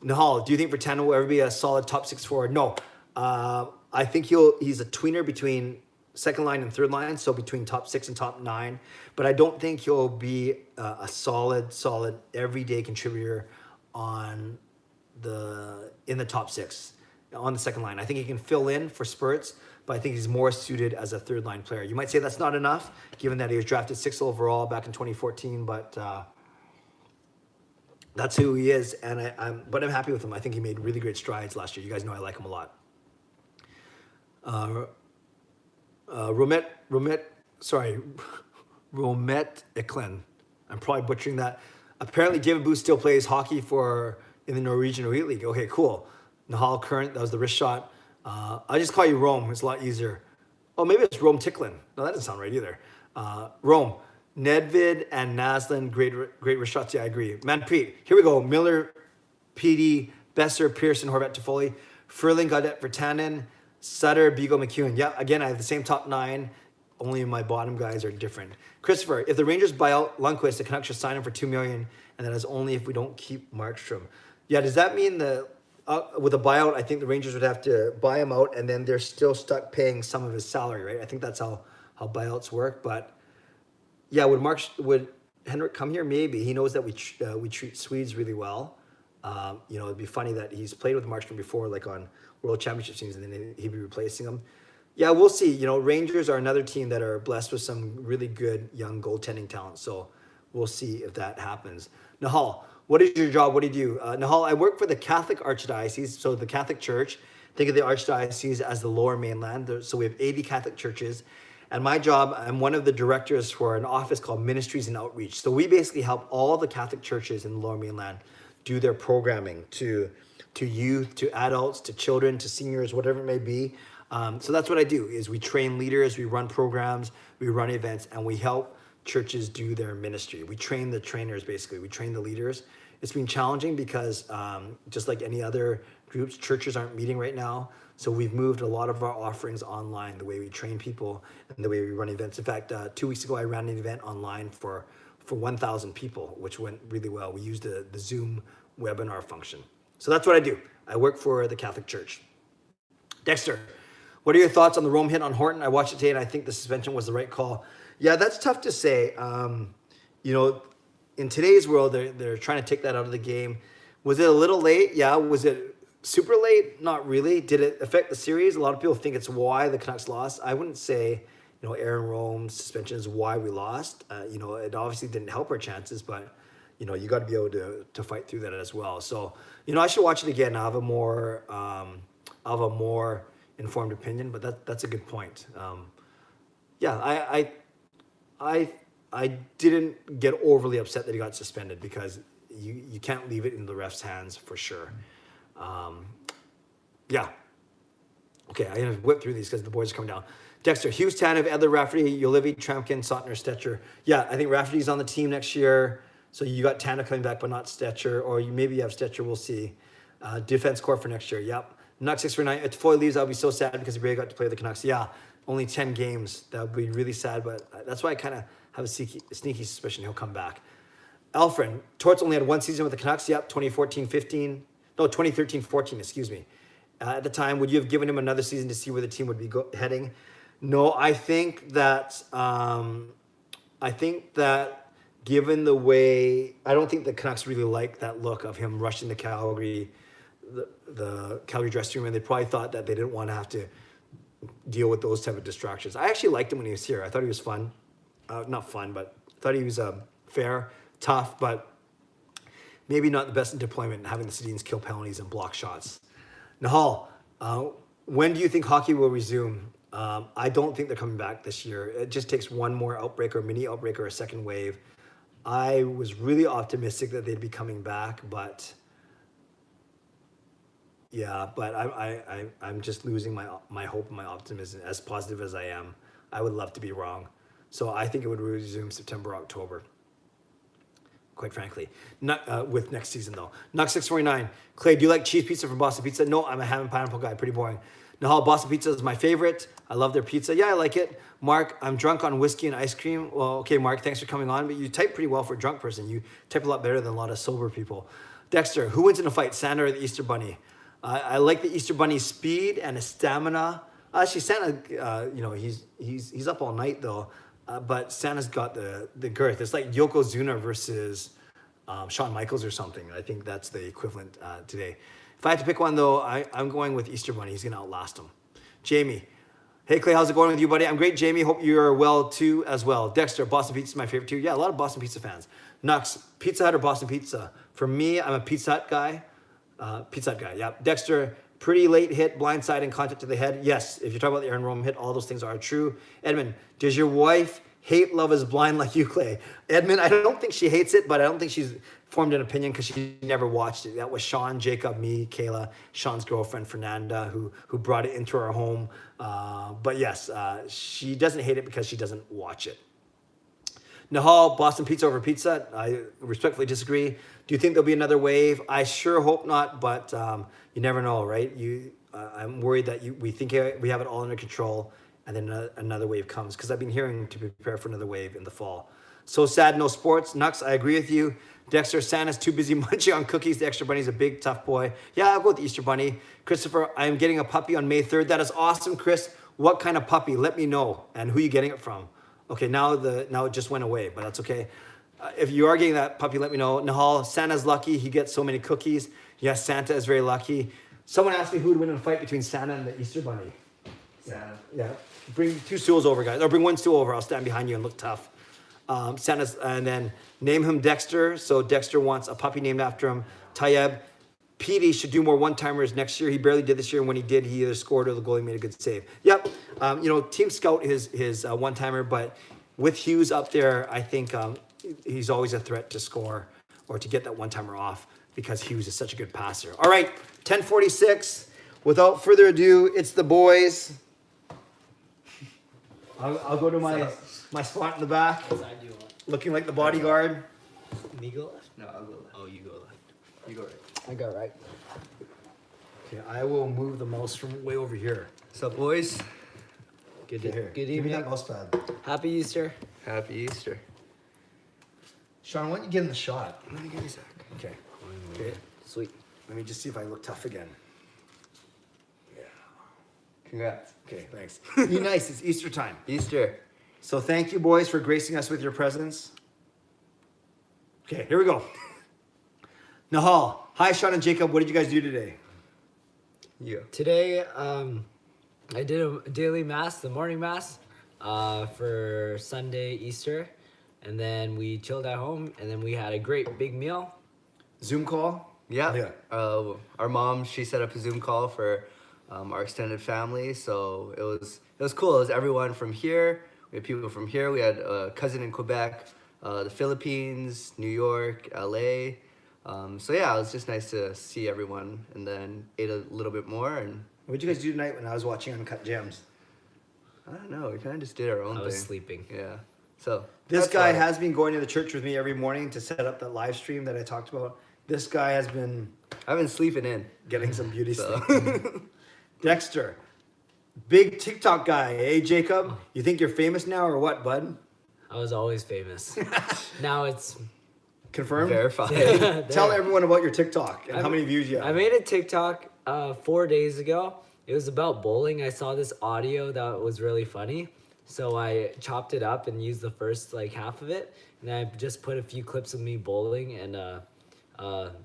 Nahal, do you think Virtanen will ever be a solid top 6 forward? No. I think he's a tweener between second line and third line, so between top 6 and top 9. But I don't think he'll be a solid everyday contributor in the top 6 on the second line. I think he can fill in for spurts, but I think he's more suited as a third line player. You might say that's not enough, given that he was drafted 6th overall back in 2014, but that's who he is, and I'm happy with him. I think he made really great strides last year. You guys know I like him a lot. Romet Eklund. I'm probably butchering that. Apparently, David Booth still plays hockey in the Norwegian Elite League. Okay, cool. Nahal Current, that was the wrist shot. I just call you Rome. It's a lot easier. Oh, maybe it's Rome Ticklin. No, that doesn't sound right either. Rome. Nedved and Naslin, great wrist shots. Yeah, I agree. Manpreet, here we go. Miller, Petey, Besser, Pearson, Horvat, Toffoli, Furling, Gaudette, Virtanen, Sutter, Beagle, McEwen. Yeah, again, I have the same top 9. Only my bottom guys are different. Christopher, if the Rangers buy out Lundqvist, the Canucks should sign him for $2 million, and that is only if we don't keep Markstrom. Yeah, does that mean with a buyout, I think the Rangers would have to buy him out, and then they're still stuck paying some of his salary, right? I think that's how buyouts work. But yeah, would Henrik come here? Maybe. He knows that we treat Swedes really well. It'd be funny that he's played with Markstrom before, like on World Championship teams, and then he'd be replacing him. Yeah, we'll see. Rangers are another team that are blessed with some really good young goaltending talent. So we'll see if that happens. Nahal, what is your job? What do you do? Nahal, I work for the Catholic Archdiocese. So the Catholic Church, think of the Archdiocese as the Lower Mainland. So we have 80 Catholic churches. And my job, I'm one of the directors for an office called Ministries and Outreach. So we basically help all the Catholic churches in the Lower Mainland do their programming to youth, to adults, to children, to seniors, whatever it may be. So that's what I do, is we train leaders, we run programs, we run events, and we help churches do their ministry. We train the trainers, basically. We train the leaders. It's been challenging because just like any other groups, churches aren't meeting right now. So we've moved a lot of our offerings online, the way we train people and the way we run events. In fact, 2 weeks ago, I ran an event online for 1,000 people, which went really well. We used the Zoom webinar function. So that's what I do. I work for the Catholic Church. Dexter, what are your thoughts on the Rome hit on Horton? I watched it today, and I think the suspension was the right call. Yeah, that's tough to say. In today's world, they're trying to take that out of the game. Was it a little late? Yeah. Was it super late? Not really. Did it affect the series? A lot of people think it's why the Canucks lost. I wouldn't say, Aaron Rome's suspension is why we lost. It obviously didn't help our chances, but, you got to be able to fight through that as well. So, I should watch it again. I have a more informed opinion, but that's a good point. I didn't get overly upset that he got suspended because you can't leave it in the ref's hands for sure. Okay, I'm gonna whip through these because the boys are coming down. Dexter, Hughes, Tanev, Edler, Rafferty, Ulivi, Trampkin, Sotner, Stetcher. Yeah, I think Rafferty's on the team next year. So you got Tanev coming back, but not Stetcher, or maybe you have Stetcher. We'll see. Defense core for next year. Yep. Canucks 6-9. If Foy leaves, I'll be so sad because he really got to play with the Canucks. Yeah, only 10 games. That would be really sad, but that's why I kind of have a sneaky suspicion he'll come back. Alfred, Torts only had one season with the Canucks. Yep, 2013-14, excuse me. At the time, would you have given him another season to see where the team would be heading? No, I think that given the way, I don't think the Canucks really like that look of him rushing the Calgary dressing room, and they probably thought that they didn't want to have to deal with those type of distractions. I actually liked him when he was here. I thought he was fun. Not fun, but I thought he was fair, tough, but maybe not the best in deployment, having the Sedins kill penalties and block shots. Nahal, when do you think hockey will resume? I don't think they're coming back this year. It just takes one more outbreak or mini outbreak or a second wave. I was really optimistic that they'd be coming back, but yeah, but I'm just losing my hope and my optimism. As positive as I am, I would love to be wrong. So I think it would resume September, October, quite frankly. Not with next season, though. Nuck 649. Clay, do you like cheese pizza from Boston Pizza? No, I'm a ham and pineapple guy. Pretty boring. Nahal, Boston Pizza is my favorite. I love their pizza. Yeah, I like it. Mark, I'm drunk on whiskey and ice cream. Well, okay, Mark, thanks for coming on. But you type pretty well for a drunk person. You type a lot better than a lot of sober people. Dexter, who wins in a fight, Santa or the Easter Bunny? I like the Easter Bunny's speed and his stamina. Actually, Santa, he's up all night, though. But Santa's got the girth. It's like Yokozuna versus Shawn Michaels or something. I think that's the equivalent today. If I had to pick one, though, I'm going with Easter Bunny. He's going to outlast him. Jamie. Hey, Clay, how's it going with you, buddy? I'm great, Jamie. Hope you're well, too, as well. Dexter, Boston Pizza is my favorite, too. Yeah, a lot of Boston Pizza fans. Nux, Pizza Hut or Boston Pizza? For me, I'm a Pizza Hut guy. Yeah. Dexter, pretty late hit, blindside and contact to the head. Yes, if you're talking about the Aaron Rome hit, all those things are true. Edmund, does your wife hate Love is Blind like you, Clay? Edmund, I don't think she hates it, but I don't think she's formed an opinion because she never watched it. That was Sean, Jacob, me, Kayla, Sean's girlfriend, Fernanda, who brought it into our home. But yes, she doesn't hate it because she doesn't watch it. Nahal, Boston Pizza over Pizza. I respectfully disagree. Do you think there'll be another wave? I sure hope not, but you never know, right? I'm worried that we think we have it all under control, and then another wave comes, because I've been hearing to prepare for another wave in the fall. So sad, no sports. Nux, I agree with you. Dexter, Santa's too busy munching on cookies. The extra bunny's a big, tough boy. Yeah, I'll go with the Easter bunny. Christopher, I am getting a puppy on May 3rd. That is awesome, Chris. What kind of puppy? Let me know. And who are you getting it from? Okay, now it just went away, but that's okay. If you are getting that puppy, let me know. Nahal, Santa's lucky. He gets so many cookies. Yes, Santa is very lucky. Someone asked me who would win in a fight between Santa and the Easter bunny. Santa. Yeah. Bring 2 stools over, guys. Or bring 1 stool over. I'll stand behind you and look tough. Santa's, and then name him Dexter. So Dexter wants a puppy named after him. Tayeb. Petey should do more one-timers next year. He barely did this year, and when he did, he either scored or the goalie made a good save. Yep. Team Scout his one-timer, but with Hughes up there, I think he's always a threat to score or to get that one-timer off, because Hughes is such a good passer. All right, 10:46. Without further ado, it's the boys. I'll go to my spot in the back, looking like the bodyguard. Me go left? No, I'll go left. Oh, you go left. You go right. I got right. Okay, I will move the mouse from way over here. What's up, boys? Good Good Give me evening. that mouse pad. Happy Easter. Happy Easter. Sean, why don't you get in the shot? Let me give you a sec. Okay. Okay. Sweet. Let me just see if I look tough again. Yeah. Congrats. Okay, thanks. Be nice. It's Easter time. Easter. So thank you, boys, for gracing us with your presence. Okay, here we go. Nahal. Hi, Sean and Jacob. What did you guys do today? Yeah. Today, I did a daily mass, the morning mass, for Sunday, Easter, and then we chilled at home, and then we had a great big meal. Zoom call? Yeah. Our mom, she set up a Zoom call for our extended family, so it was cool. It was everyone from here. We had people from here. We had a cousin in Quebec, the Philippines, New York, LA. So yeah, it was just nice to see everyone, and then ate a little bit more. And What did you guys do tonight when I was watching Uncut Gems? I don't know, we kind of just did our own thing. I was sleeping. Yeah. So This that's guy why- has been going to the church with me every morning to set up that live stream that I talked about. This guy has been I've been sleeping in. getting some beauty So. sleep. Dexter, big TikTok guy, eh, Jacob? You think you're famous now or what, bud? I was always famous. Now it's... Confirmed? Verified. Tell everyone about your TikTok and how many views you have. I made a TikTok 4 days ago. It was about bowling. I saw this audio that was really funny. So I chopped it up and used the first half of it. And I just put a few clips of me bowling and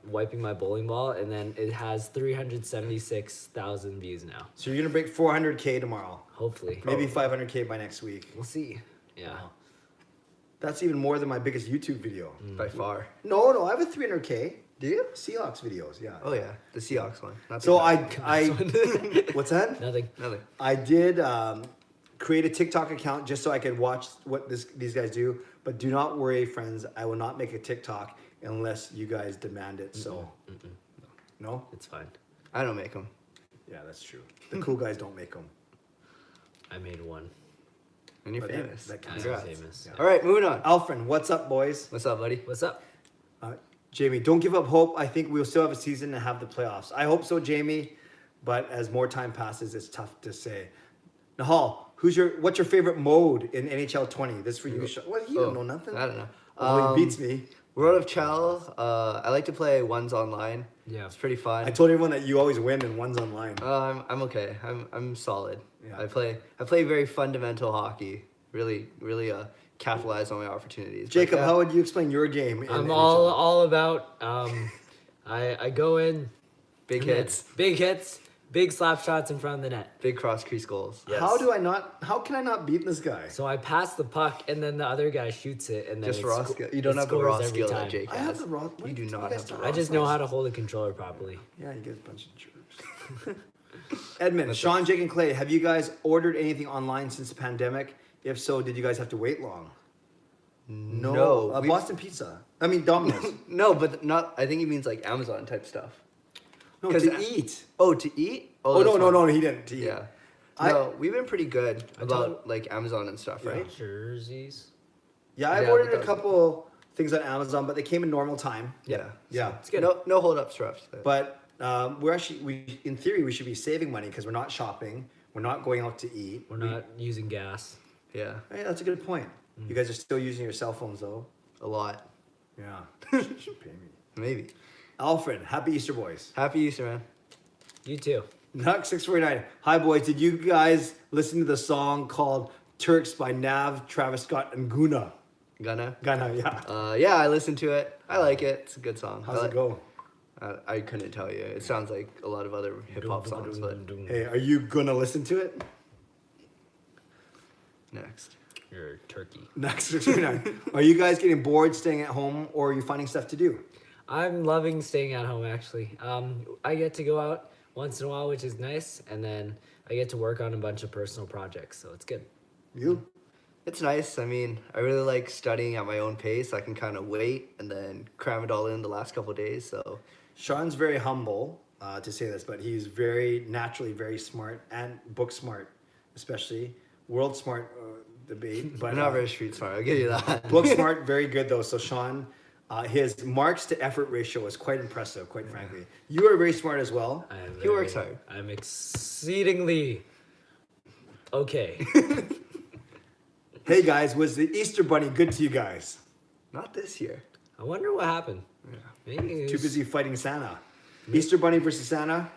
wiping my bowling ball. And then it has 376,000 views now. So you're gonna break 400K tomorrow. Hopefully. Maybe 500K by next week. We'll see. Yeah. That's even more than my biggest YouTube video. By far. No, I have a 300K. Do you? Seahawks videos, yeah. Oh yeah, the Seahawks one. Not the So Cowboys. what's that? Nothing. Nothing. I did create a TikTok account just so I could watch what these guys do. But do not worry, friends. I will not make a TikTok unless you guys demand it. So, no? It's fine. I don't make them. Yeah, that's true. The cool guys don't make them. I made one. And you're But famous. that I'm counts. Congrats. famous. All right, moving on. Alfred, what's up, boys? What's up, buddy? What's up? Jamie, don't give up hope. I think we'll still have a season and have the playoffs. I hope so, Jamie. But as more time passes, it's tough to say. Nahal, what's your favorite mode in NHL 20? This for you. What? You don't know nothing. I don't know. Oh, he beats me. World of Chell. I like to play ones online. Yeah. It's pretty fun. I told everyone that you always win and one's online. I'm okay. I'm solid. Yeah. I play very fundamental hockey. Really capitalize on my opportunities. Jacob, But, yeah, how would you explain your game? In I'm NHL? all about I go in big and then hits, big slap shots in front of the net. big cross crease goals. Yes. How can I not beat this guy? So I pass the puck and then the other guy shoots it and then Just it raw sco- skill. You don't it have the scores raw every skill time. that Jake I has. have the raw. You do not have the raw I just know how to hold a controller properly. Yeah, you get a bunch of jerks. Edmund, Sean, Jake, and Clay, have you guys ordered anything online since the pandemic? If so, did you guys have to wait long? No, we- Boston Pizza. I mean Domino's. No, but not. I think he means like Amazon type stuff. No, 'Cause to I- eat. Oh, to eat? Oh, that's fine. no, he didn't. To eat. Yeah. I- No, we've been pretty good about told- like Amazon and stuff, right? Jerseys. Yeah, I've Yeah, ordered but a that- couple things on Amazon, but they came in normal time. Yeah. Yeah. It's good. No hold ups for us. But we in theory we should be saving money because we're not shopping, we're not going out to eat. We're not using gas. Yeah, Hey, that's a good point. You guys are still using your cell phones though. a lot. Yeah, should pay me. Maybe. Alfred, happy Easter, boys. Happy Easter, man. You too. Nux 649. Hi, boys. Did you guys listen to the song called Turks by Nav, Travis Scott, and Guna? Gonna. Yeah. Yeah, I listened to it. I like it. It's a good song. How's it go? I couldn't tell you. It sounds like a lot of other hip hop songs, but Hey, are you gonna listen to it? next. You're turkey. Nux 649. Are you guys getting bored staying at home, or are you finding stuff to do? I'm loving staying at home actually. I get to go out once in a while, which is nice, and then I get to work on a bunch of personal projects, so it's good. You? It's nice. I mean, I really like studying at my own pace. I can kind of wait and then cram it all in the last couple of days. So Sean's very humble to say this, but he's very naturally very smart and book smart, especially world smart debate. But I'm not very street smart. I'll give you that. book smart, very good though. So Sean, his marks to effort ratio is quite impressive, quite frankly. You are very smart as well. He works hard. I'm exceedingly okay. Hey guys, was the Easter Bunny good to you guys? Not this year. I wonder what happened. Maybe it Too was- busy fighting Santa. Easter Bunny versus Santa?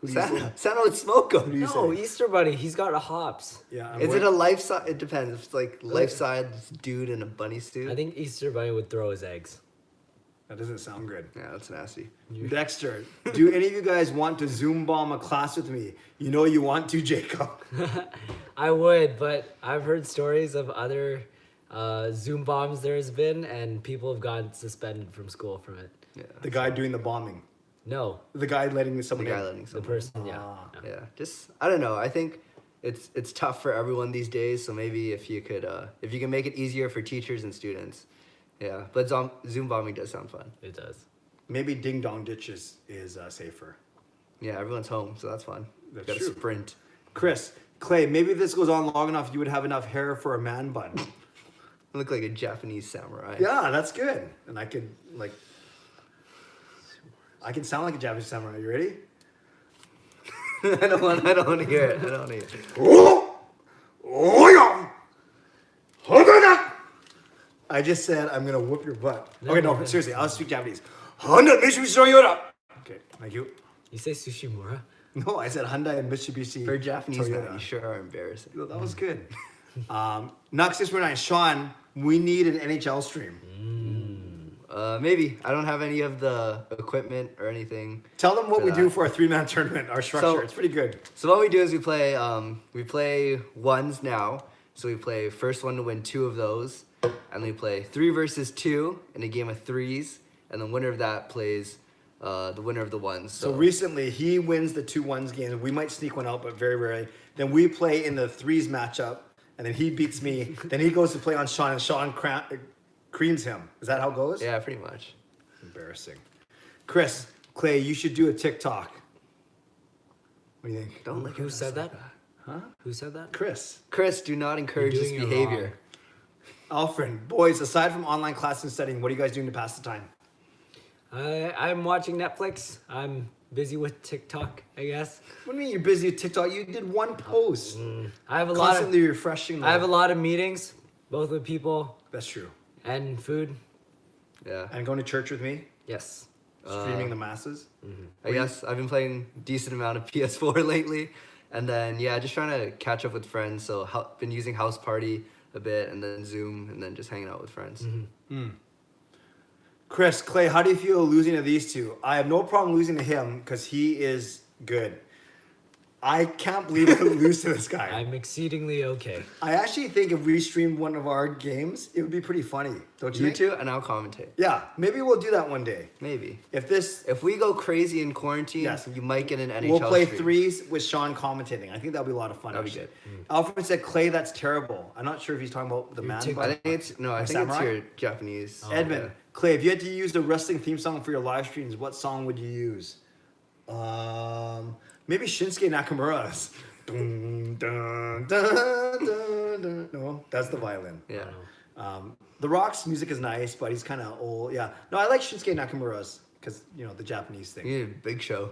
Who do you say? Santa would smoke him. Who do you No, say? Easter Bunny. He's got a hops. Yeah. I'm Is it wait- a life size? It depends. If it's like life size dude in a bunny suit. I think Easter Bunny would throw his eggs. That doesn't sound good. Yeah, that's nasty. Dexter, do any of you guys want to Zoom bomb a class with me? You know you want to, Jacob. I would, but I've heard stories of other Zoom bombs there's been, and people have gotten suspended from school from it. Yeah. The guy doing the bombing. No, The guy letting The someone guy in. letting the someone. person, yeah. Yeah. Just I don't know. I think it's tough for everyone these days. So maybe if you can make it easier for teachers and students. Yeah. But Zoom bombing does sound fun. It does. Maybe ding dong ditch is safer. Yeah. Everyone's home, so that's fun. That's Gotta true. sprint. Chris, Clay, maybe if this goes on long enough, you would have enough hair for a man bun. I look like a Japanese samurai. Yeah, that's good. And I could I can sound like a Japanese samurai. You ready? I don't want to hear it. I don't want to hear it. I just said I'm gonna whoop your butt. No, Okay, no, no. seriously, I'll speak Japanese. Okay, thank you. You say Sushimura? No, I said Hyundai and Mitsubishi. For a Japanese man, Toyota. you sure are embarrassing. That was good. Nux 649, Sean, we need an NHL stream. Maybe. I don't have any of the equipment or anything. Tell them what For we do that. for our 3-man tournament, our structure. So- it's pretty good. So what we do is we play ones now. So we play first one to win 2 of those, and then we play 3 versus 2 in a game of 3s, and the winner of that plays the winner of the ones. So recently, he wins the 2-1s games. We might sneak one out, but very rarely. Then we play in the 3s matchup, and then he beats me. Then he goes to play on Sean, and Sean creams him. Is that how it goes? Yeah, pretty much. Embarrassing. Chris, Clay, you should do a TikTok. What do you think? Don't look Who at us said like that? Who said that? Chris. Chris, do not encourage You're this doing it behavior. Alfred, boys, aside from online class and studying, what are you guys doing to pass the time? I'm watching Netflix. I'm busy with TikTok, I guess. What do you mean you're busy with TikTok? You did one post. I have a lot of Constantly refreshing. I have a lot of meetings, both with people That's true. and food. Yeah. And going to church with me, Yes. streaming the masses. I guess I've been playing decent amount of PS4 lately, and then yeah, just trying to catch up with friends. So been using House Party a bit, and then Zoom, and then just hanging out with friends. Chris, Clay, how do you feel losing to these two? I have no problem losing to him because he is good. I can't believe I would lose to this guy. I'm exceedingly okay. I actually think if we streamed one of our games, it would be pretty funny. Don't you You think? two, and I'll commentate. Yeah, maybe we'll do that one day. Maybe. If If we go crazy in quarantine, Yes. you might get an NHL we'll play stream. 3s with Sean commentating. I think that'll be a lot of fun. That'd be actually. Alfred said, Clay, that's terrible. I'm not sure if he's talking about the man. TikTok. I bun. think it's no. I Or think Samurai? it's your Japanese. Edmund, Clay, if you had to use the wrestling theme song for your live streams, what song would you use? Maybe Shinsuke Nakamura's. Dun, dun, dun, dun, dun. No, that's the violin. Yeah. The Rock's music is nice, but he's kind of old. Yeah. No, I like Shinsuke Nakamura's because, the Japanese thing. You need a big show.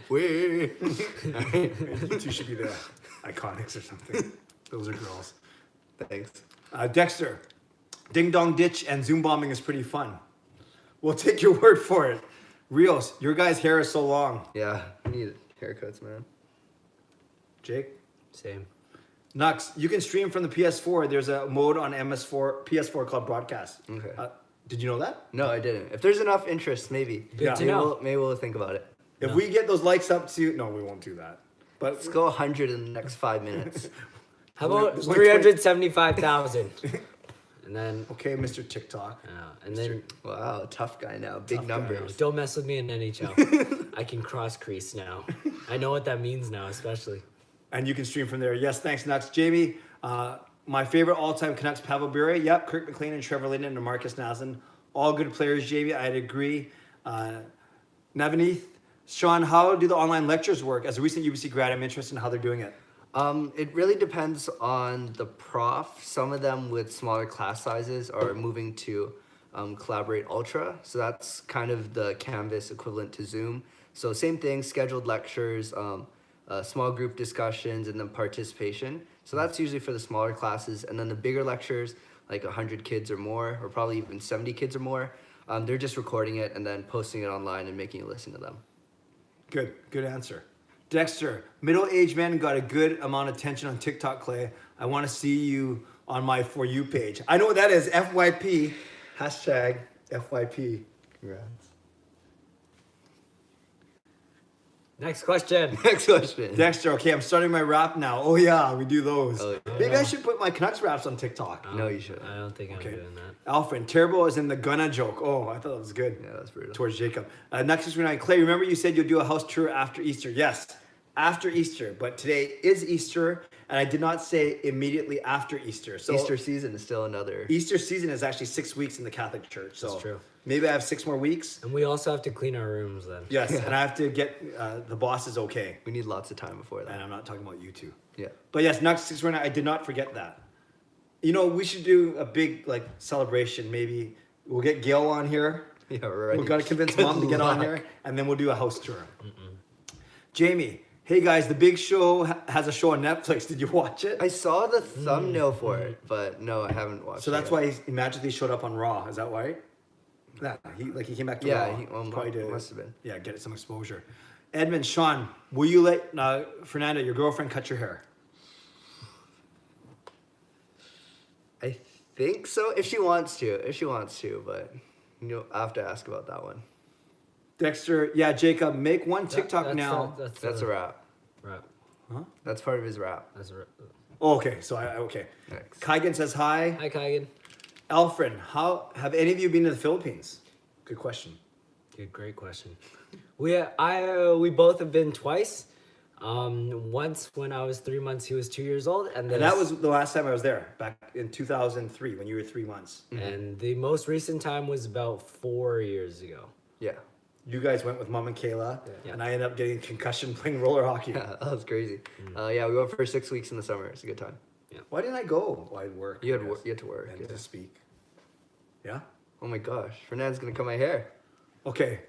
Wee. You two should be the Iconics or something. Those are girls. Thanks. Dexter, ding dong ditch and Zoom bombing is pretty fun. We'll take your word for it. Rios, your guy's hair is so long. Yeah, we need haircuts, man. Jake? Same. Nux, you can stream from the PS4. There's a mode on PS4 called Broadcast. Okay. Did you know that? No, I didn't. If there's enough interest, maybe. Good to know. Maybe we'll think about it. If we get those likes up to... No, we won't do that. But Let's go 100 in the next 5 minutes. How about There's like 375,000? And then, okay, Mr. TikTok. and then Wow, tough guy now. Big Tough guy. numbers. don't mess with me in NHL. I can cross crease now. I know what that means now, especially. And you can stream from there. Yes, thanks, Nux. Jamie, my favorite all-time Canucks, Pavel Bure. Yep, Kirk McLean and Trevor Linden and Marcus Naslund. All good players, Jamie. I'd agree. Navaneeth, Sean, how do the online lectures work? As a recent UBC grad, I'm interested in how they're doing it. It really depends on the prof. Some of them with smaller class sizes are moving to Collaborate Ultra. So that's kind of the Canvas equivalent to Zoom. So same thing, scheduled lectures, small group discussions, and then participation. So that's usually for the smaller classes. And then the bigger lectures, like 100 kids or more, or probably even 70 kids or more, they're just recording it and then posting it online and making you listen to them. Good answer. Dexter, middle-aged men got a good amount of attention on TikTok, Clay. I want to see you on my For You page. I know what that is, FYP, hashtag FYP. Congrats. Next question. Next question. Dexter, okay, I'm starting my rap now. Oh yeah, we do those. Oh, Maybe I should put my Canucks raps on TikTok. No, you shouldn't. I don't think I'm Okay. doing that. Alfred, terrible is in the Gunna joke. Oh, I thought that was good. Yeah, that's brutal. Towards Jacob. Next is Renee. Clay, remember you said you'll do a house tour after Easter. Yes, after Easter. But today is Easter, and I did not say immediately after Easter. So Easter season is still another. Easter season is actually 6 weeks in the Catholic Church. So That's true. maybe I have 6 more weeks. And we also have to clean our rooms then. Yes, and I have to get the bosses okay. We need lots of time before And that. I'm not talking about you two. Yeah. But yes, next 6 I did not forget that. You know, we should do a big like celebration. Maybe we'll get Gail on here. Yeah, right. We've got to convince mom to get on here, and then we'll do a house tour. Jamie, hey guys, The Big Show has a show on Netflix. Did you watch it? I saw the thumbnail for it, but no, I haven't watched it. So that's yet. why he magically showed up on Raw. Is that why? Yeah, he came back to Yeah, Raw. he probably to must have been. Yeah, get some exposure. Edmund, Sean, will you let Fernanda, your girlfriend, cut your hair? I think so. If she wants to, but I have to ask about that one. Dexter, yeah, Jacob, make one TikTok That's now. That's a rap. Rap. That's part of his rap. That's a rap. Oh, okay, so okay. Next. Kygan says hi. Hi, Kaigan. Alfred, how have any of you been to the Philippines? Good question. Great question. We both have been twice. Once when I was 3 months, he was 2 years old, and And that was the last time I was there, back in 2003, when you were 3 months. and the most recent time was about 4 years ago. Yeah. You guys went with Mom and Kayla, Yeah. and I ended up getting a concussion playing roller hockey. Yeah, that was crazy. Yeah, we went for 6 weeks in the summer. It's a good time. Why didn't I go? Well, I had work. You I had guess, to work. and Yeah. to speak. Yeah? Oh my gosh, Fernand's gonna cut my hair. Okay.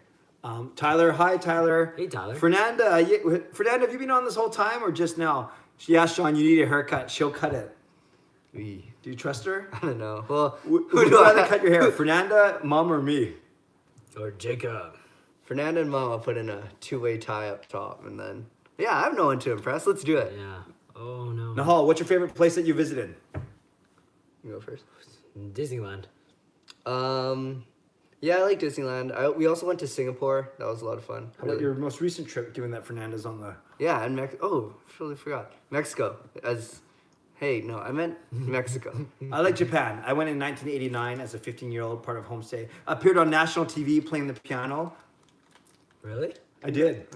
Tyler, hi Tyler. Hey, Tyler. Fernanda, Fernanda, have you been on this whole time or just now? She asked Sean, you need a haircut. She'll cut it. Wee. Do you trust her? I don't know. Well, Who would you rather cut your hair, Fernanda, Mom, or me? Or Jacob. Fernanda and Mama put in a 2-way tie up top, and then I have no one to impress. Let's do it. Yeah. Oh no. Nahal, what's your favorite place that you visited? You go first. Disneyland. Yeah, I like Disneyland. We also went to Singapore. That was a lot of fun. How about your most recent trip, given that Fernanda's on the... Yeah, and totally forgot. Mexico. I meant Mexico. I like Japan. I went in 1989 as a 15-year-old, part of homestay. Appeared on national TV playing the piano. Really? I did.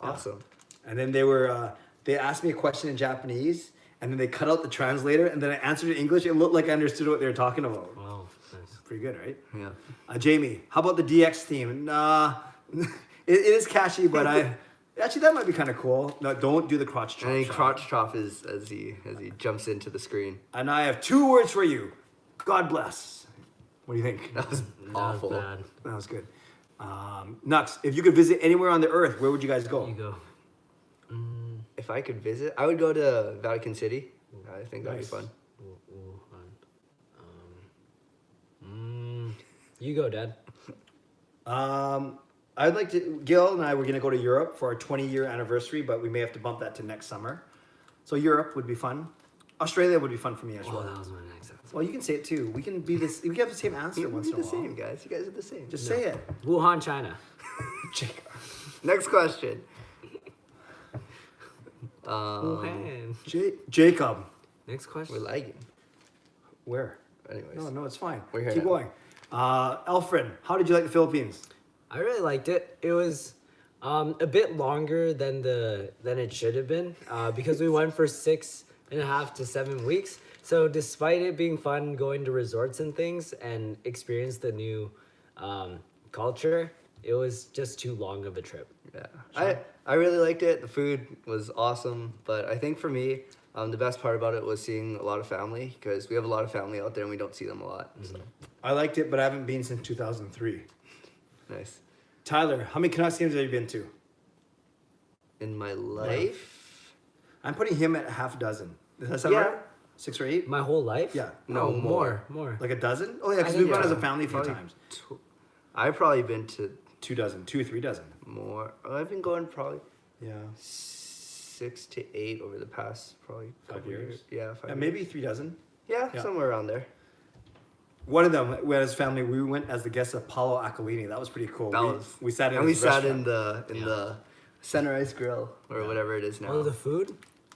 Awesome. And then they asked me a question in Japanese, and then they cut out the translator, and then I answered in English. It looked like I understood what they were talking about. Wow. Nice. Pretty good, right? Yeah. Jamie, how about the DX theme? Nah, it is catchy, but actually that might be kind of cool. No, don't do the crotch chop. And then shot. crotch chop is as he jumps into the screen. And I have 2 words for you. God bless. What do you think? That was Not awful. bad. That was good. Nux, if you could visit anywhere on the earth, where would you guys go? You go. If I could visit, I would go to Vatican City. I think that'd be Nice. fun. You go, Dad. I'd like to. Gil and I were going to go to Europe for our 20-year anniversary, but we may have to bump that to next summer. So Europe would be fun. Australia would be fun for me as Oh, well. that was my next answer. Well, you can say it too. We can be this. We can have the same answer once in a the while. same, guys. You guys are the same. Just say it. Wuhan, China. Jacob. Next question. Wuhan. Jacob. Next question. We're lagging. Where? Anyways. No, it's fine. We're here Keep now. going. Alfred, how did you like the Philippines? I really liked it. It was a bit longer than it should have been because we went for 6.5 to 7 weeks. So despite it being fun going to resorts and things and experience the new culture, it was just too long of a trip. Yeah. I really liked it. The food was awesome. But I think for me, the best part about it was seeing a lot of family because we have a lot of family out there and we don't see them a lot. So. I liked it, but I haven't been since 2003. Nice. Tyler, how many Canucks games have you been to? In my life? I'm putting him at half a dozen. Does that sound Yeah. right? 6 or 8? My whole life? Yeah. No, Oh, more. more. Like a dozen? Oh yeah, because I we've think gone as a yeah, family a few probably times. I've probably been to 2 dozen, 2 or 3 dozen. more. I've been going probably Yeah. 6 to 8 over the past probably 5 couple years? Yeah, 5 Yeah, years. maybe 3 dozen. Yeah, Yeah. somewhere around there. One of them, we had his family, we went as the guests of Paolo Accolini. That was pretty cool. We sat in and we his sat restaurant. in the Center Ice Grill or whatever it is now. Oh, the food?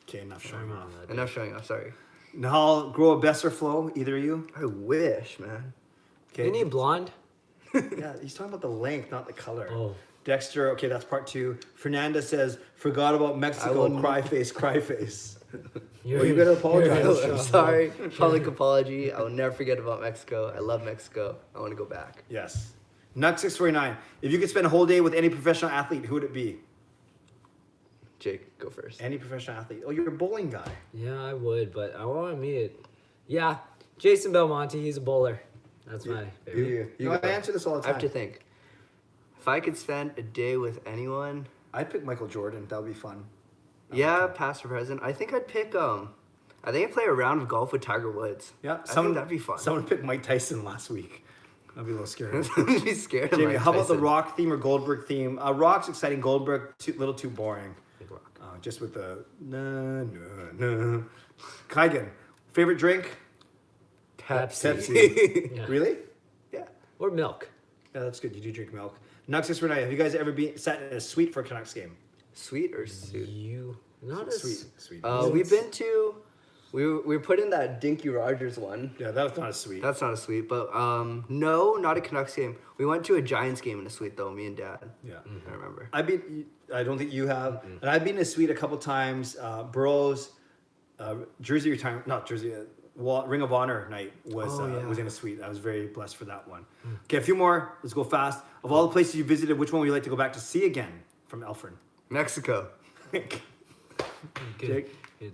Okay, enough showing off. Enough showing off. Sorry. Nahal, grow a Besser flow, either of you? I wish, man. Okay. Any blonde? Yeah, he's talking about the length, not the color. Oh. Dexter, okay, that's part 2. Fernanda says, forgot about Mexico, will- cry face, cry face. You're, Well, you better apologize. I'm sorry. Public apology. I will never forget about Mexico. I love Mexico. I want to go back. Yes. Nux 649. If you could spend a whole day with any professional athlete, who would it be? Jake, go first. Any professional athlete. Oh, you're a bowling guy. Yeah, I would, but I want to meet it. Yeah, Jason Belmonte, he's a bowler. That's my favorite. You No, go. I answer this all the I have time. to think. If I could spend a day with anyone, I'd pick Michael Jordan. That would be fun. yeah, past or present, I think I'd pick I think I'd play a round of golf with Tiger Woods. Yeah, I think that'd be fun. Someone picked Mike Tyson last week. That'd be a little scary. I'd be scared of Jamie, Mike how about the Tyson. Rock theme or Goldberg theme? Rock's exciting. Goldberg, little too boring. Big rock. Just with the na na na. Kygan, favorite drink? Pepsi. Yeah. Really? Yeah. Or milk. Yeah, that's good. You do drink milk. Nuxus Renee, have you guys ever sat in a suite for a Canucks game? Sweet or suit? You not as Sweet. Sweet. We've been to. We were put in that Dinky Rogers one. Yeah, that was not a suite. That's not a suite, but no, not a Canucks game. We went to a Giants game in a suite though. Me and Dad. Yeah. I remember. I don't think you have. And I've been in a suite a couple times. Burrow's jersey retirement, not jersey, Ring of Honor night was Oh, yeah. was in a suite. I was very blessed for that one. Okay, a few more. Let's go fast. Of all the places you visited, which one would you like to go back to see again? From Alfred. Mexico. good. Jake? Good.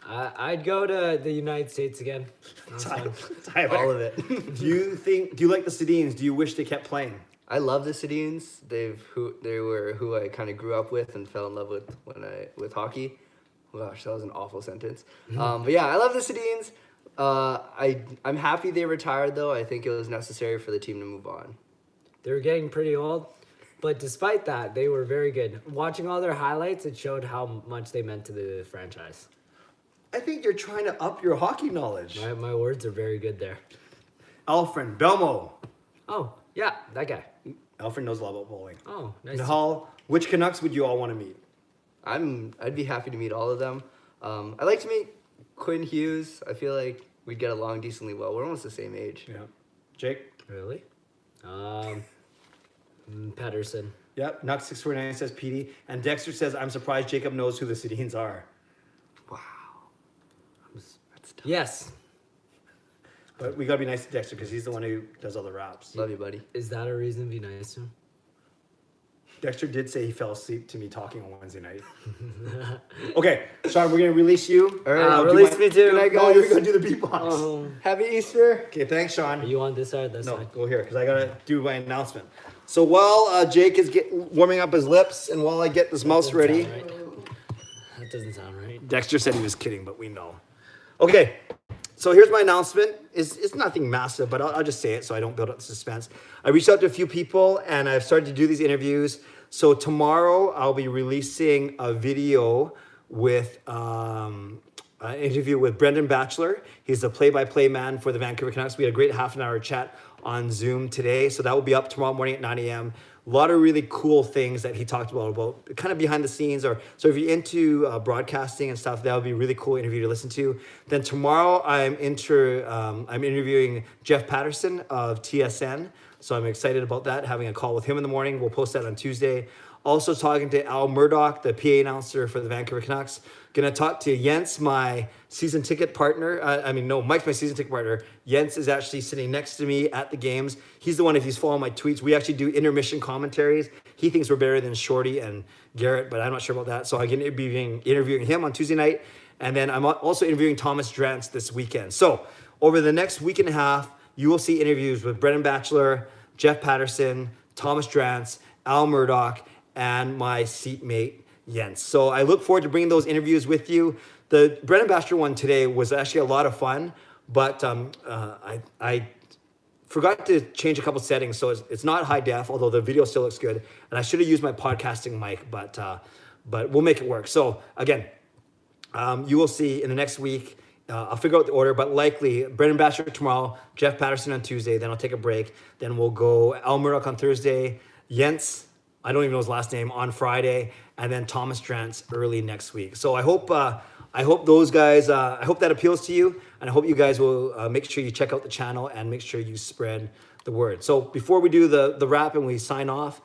I'd go to the United States again. That's fun. Tyler, All of it. Do you like the Sedins? Do you wish they kept playing? I love the Sedins. They were who I kind of grew up with and fell in love with with hockey. Gosh, that was an awful sentence. But yeah, I love the Sedins. I'm happy they retired though. I think it was necessary for the team to move on. They were getting pretty old, but despite that, they were very good. Watching all their highlights, it showed how much they meant to the franchise. I think you're trying to up your hockey knowledge. My words are very good there. Alfred Belmo. Oh, yeah, that guy. Alfred knows a lot about bowling. Oh, nice. Nahal, which Canucks would you all want to meet? I'd be happy to meet all of them. I'd like to meet Quinn Hughes. I feel like we'd get along decently well. We're almost the same age. Yeah. Jake? Really? Peterson. Yep. Nux 649 says PD. And Dexter says, I'm surprised Jacob knows who the Sedins are. Wow. That's tough. Yes. But we got to be nice to Dexter because he's the one who does all the raps. Love you, buddy. Is that a reason to be nice to him? Dexter did say he fell asleep to me talking on Wednesday night. Okay, Sean, we're gonna release you. All right, Do you release want- me too. Good night, guys. You're gonna do the beatbox. Happy Easter. Okay, thanks, Sean. Are you on this side or this No, side? go here because I gotta do my announcement. So while Jake is warming up his lips, and while I get this mouse Doesn't ready, sound right. That doesn't sound right. Dexter said he was kidding, but we know. Okay, so here's my announcement. It's nothing massive, but I'll just say it so I don't build up the suspense. I reached out to a few people, and I've started to do these interviews. So tomorrow I'll be releasing a video with an interview with Brendan Batchelor. He's the play-by-play man for the Vancouver Canucks. We had a great half an hour chat on Zoom today, so that will be up tomorrow morning at 9 a.m. A lot of really cool things that he talked about kind of behind the scenes. So if you're into broadcasting and stuff, that would be a really cool interview to listen to. Then tomorrow I'm interviewing Jeff Patterson of TSN. So I'm excited about that, having a call with him in the morning. We'll post that on Tuesday. Also talking to Al Murdoch, the PA announcer for the Vancouver Canucks. Gonna talk to Jens, my season ticket partner. Mike's my season ticket partner. Jens is actually sitting next to me at the games. He's the one, if he's following my tweets, we actually do intermission commentaries. He thinks we're better than Shorty and Garrett, but I'm not sure about that. So I'm gonna be interviewing him on Tuesday night. And then I'm also interviewing Thomas Drance this weekend. So over the next week and a half, you will see interviews with Brendan Batchelor, Jeff Patterson, Thomas Drance, Al Murdoch, and my seatmate, Jens. So I look forward to bringing those interviews with you. The Brendan Batchelor one today was actually a lot of fun, but I forgot to change a couple settings, so it's not high def, although the video still looks good. And I should have used my podcasting mic, but we'll make it work. So again, you will see in the next week. I'll figure out the order, but likely Brendan Batchelor tomorrow, Jeff Patterson on Tuesday, then I'll take a break. Then we'll go Al Murdoch on Thursday, Jens, I don't even know his last name, on Friday, and then Thomas Drance early next week. So I hope those guys, I hope that appeals to you, and I hope you guys will make sure you check out the channel and make sure you spread the word. So before we do the wrap and we sign off,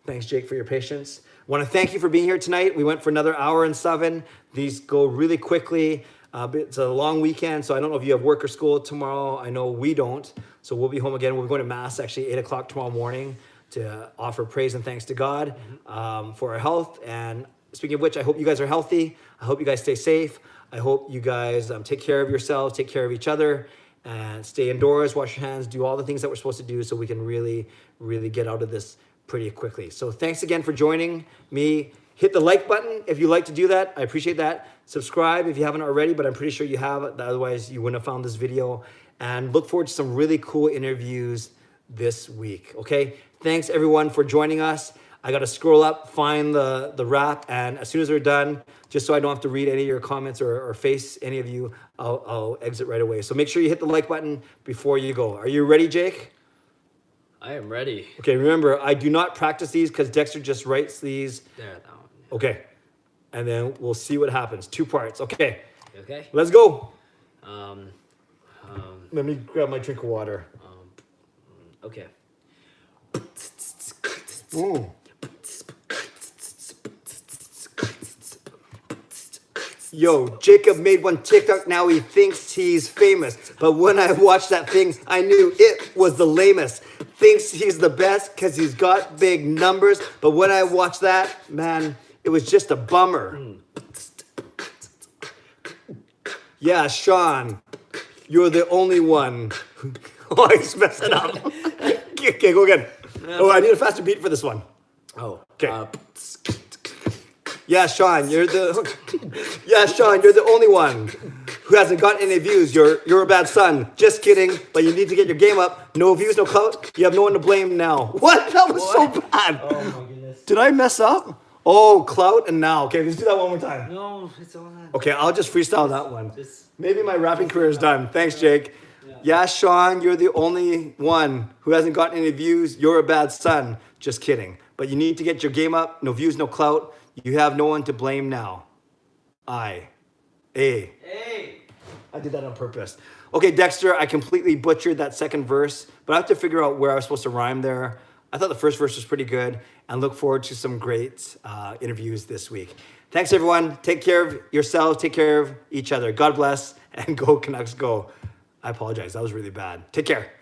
thanks Jake for your patience. I want to thank you for being here tonight. We went for another hour and 7. These go really quickly. It's a long weekend, so I don't know if you have work or school tomorrow. I know we don't, so we'll be home again. We're going to Mass actually 8 o'clock tomorrow morning to offer praise and thanks to God for our health. And speaking of which, I hope you guys are healthy. I hope you guys stay safe. I hope you guys take care of yourselves, take care of each other, and stay indoors, wash your hands, do all the things that we're supposed to do so we can really, really get out of this pretty quickly. So thanks again for joining me. Hit the like button if you like to do that. I appreciate that. Subscribe if you haven't already, but I'm pretty sure you have. Otherwise, you wouldn't have found this video. And look forward to some really cool interviews this week, okay? Thanks, everyone, for joining us. I got to scroll up, find the wrap, and as soon as we're done, just so I don't have to read any of your comments or face any of you, I'll exit right away. So make sure you hit the like button before you go. Are you ready, Jake? I am ready. Okay, remember, I do not practice these because Dexter just writes these. There, that one. Okay, and then we'll see what happens. 2 parts. Okay, Okay. let's go. Um, Let me grab my drink of water. okay. Ooh. Yo, Jacob made one TikTok, now he thinks he's famous. But when I watched that thing, I knew it was the lamest. Thinks he's the best because he's got big numbers. But when I watched that, man, it was just a bummer. Yeah, Sean, you're the only one. Oh, he's messing up. Okay, go again. Oh, I need a faster beat for this one. Oh. Okay. Yeah, Sean, you're the only one who hasn't gotten any views. You're a bad son. Just kidding, but you need to get your game up. No views, no clout. You have no one to blame now. What? That was so bad. Oh my goodness. Did I mess up? Oh, clout and now. Okay, let's do that one more time. No, it's all that. Okay, I'll just freestyle that one. Just- Maybe my rapping career is done. Thanks, Jake. Yeah, Sean, you're the only one who hasn't gotten any views. You're a bad son. Just kidding. But you need to get your game up. No views, no clout. You have no one to blame now. I did that on purpose. Okay, Dexter, I completely butchered that second verse, but I have to figure out where I was supposed to rhyme there. I thought the first verse was pretty good, and look forward to some great interviews this week. Thanks, everyone. Take care of yourselves. Take care of each other. God bless, and go Canucks, go. I apologize. That was really bad. Take care.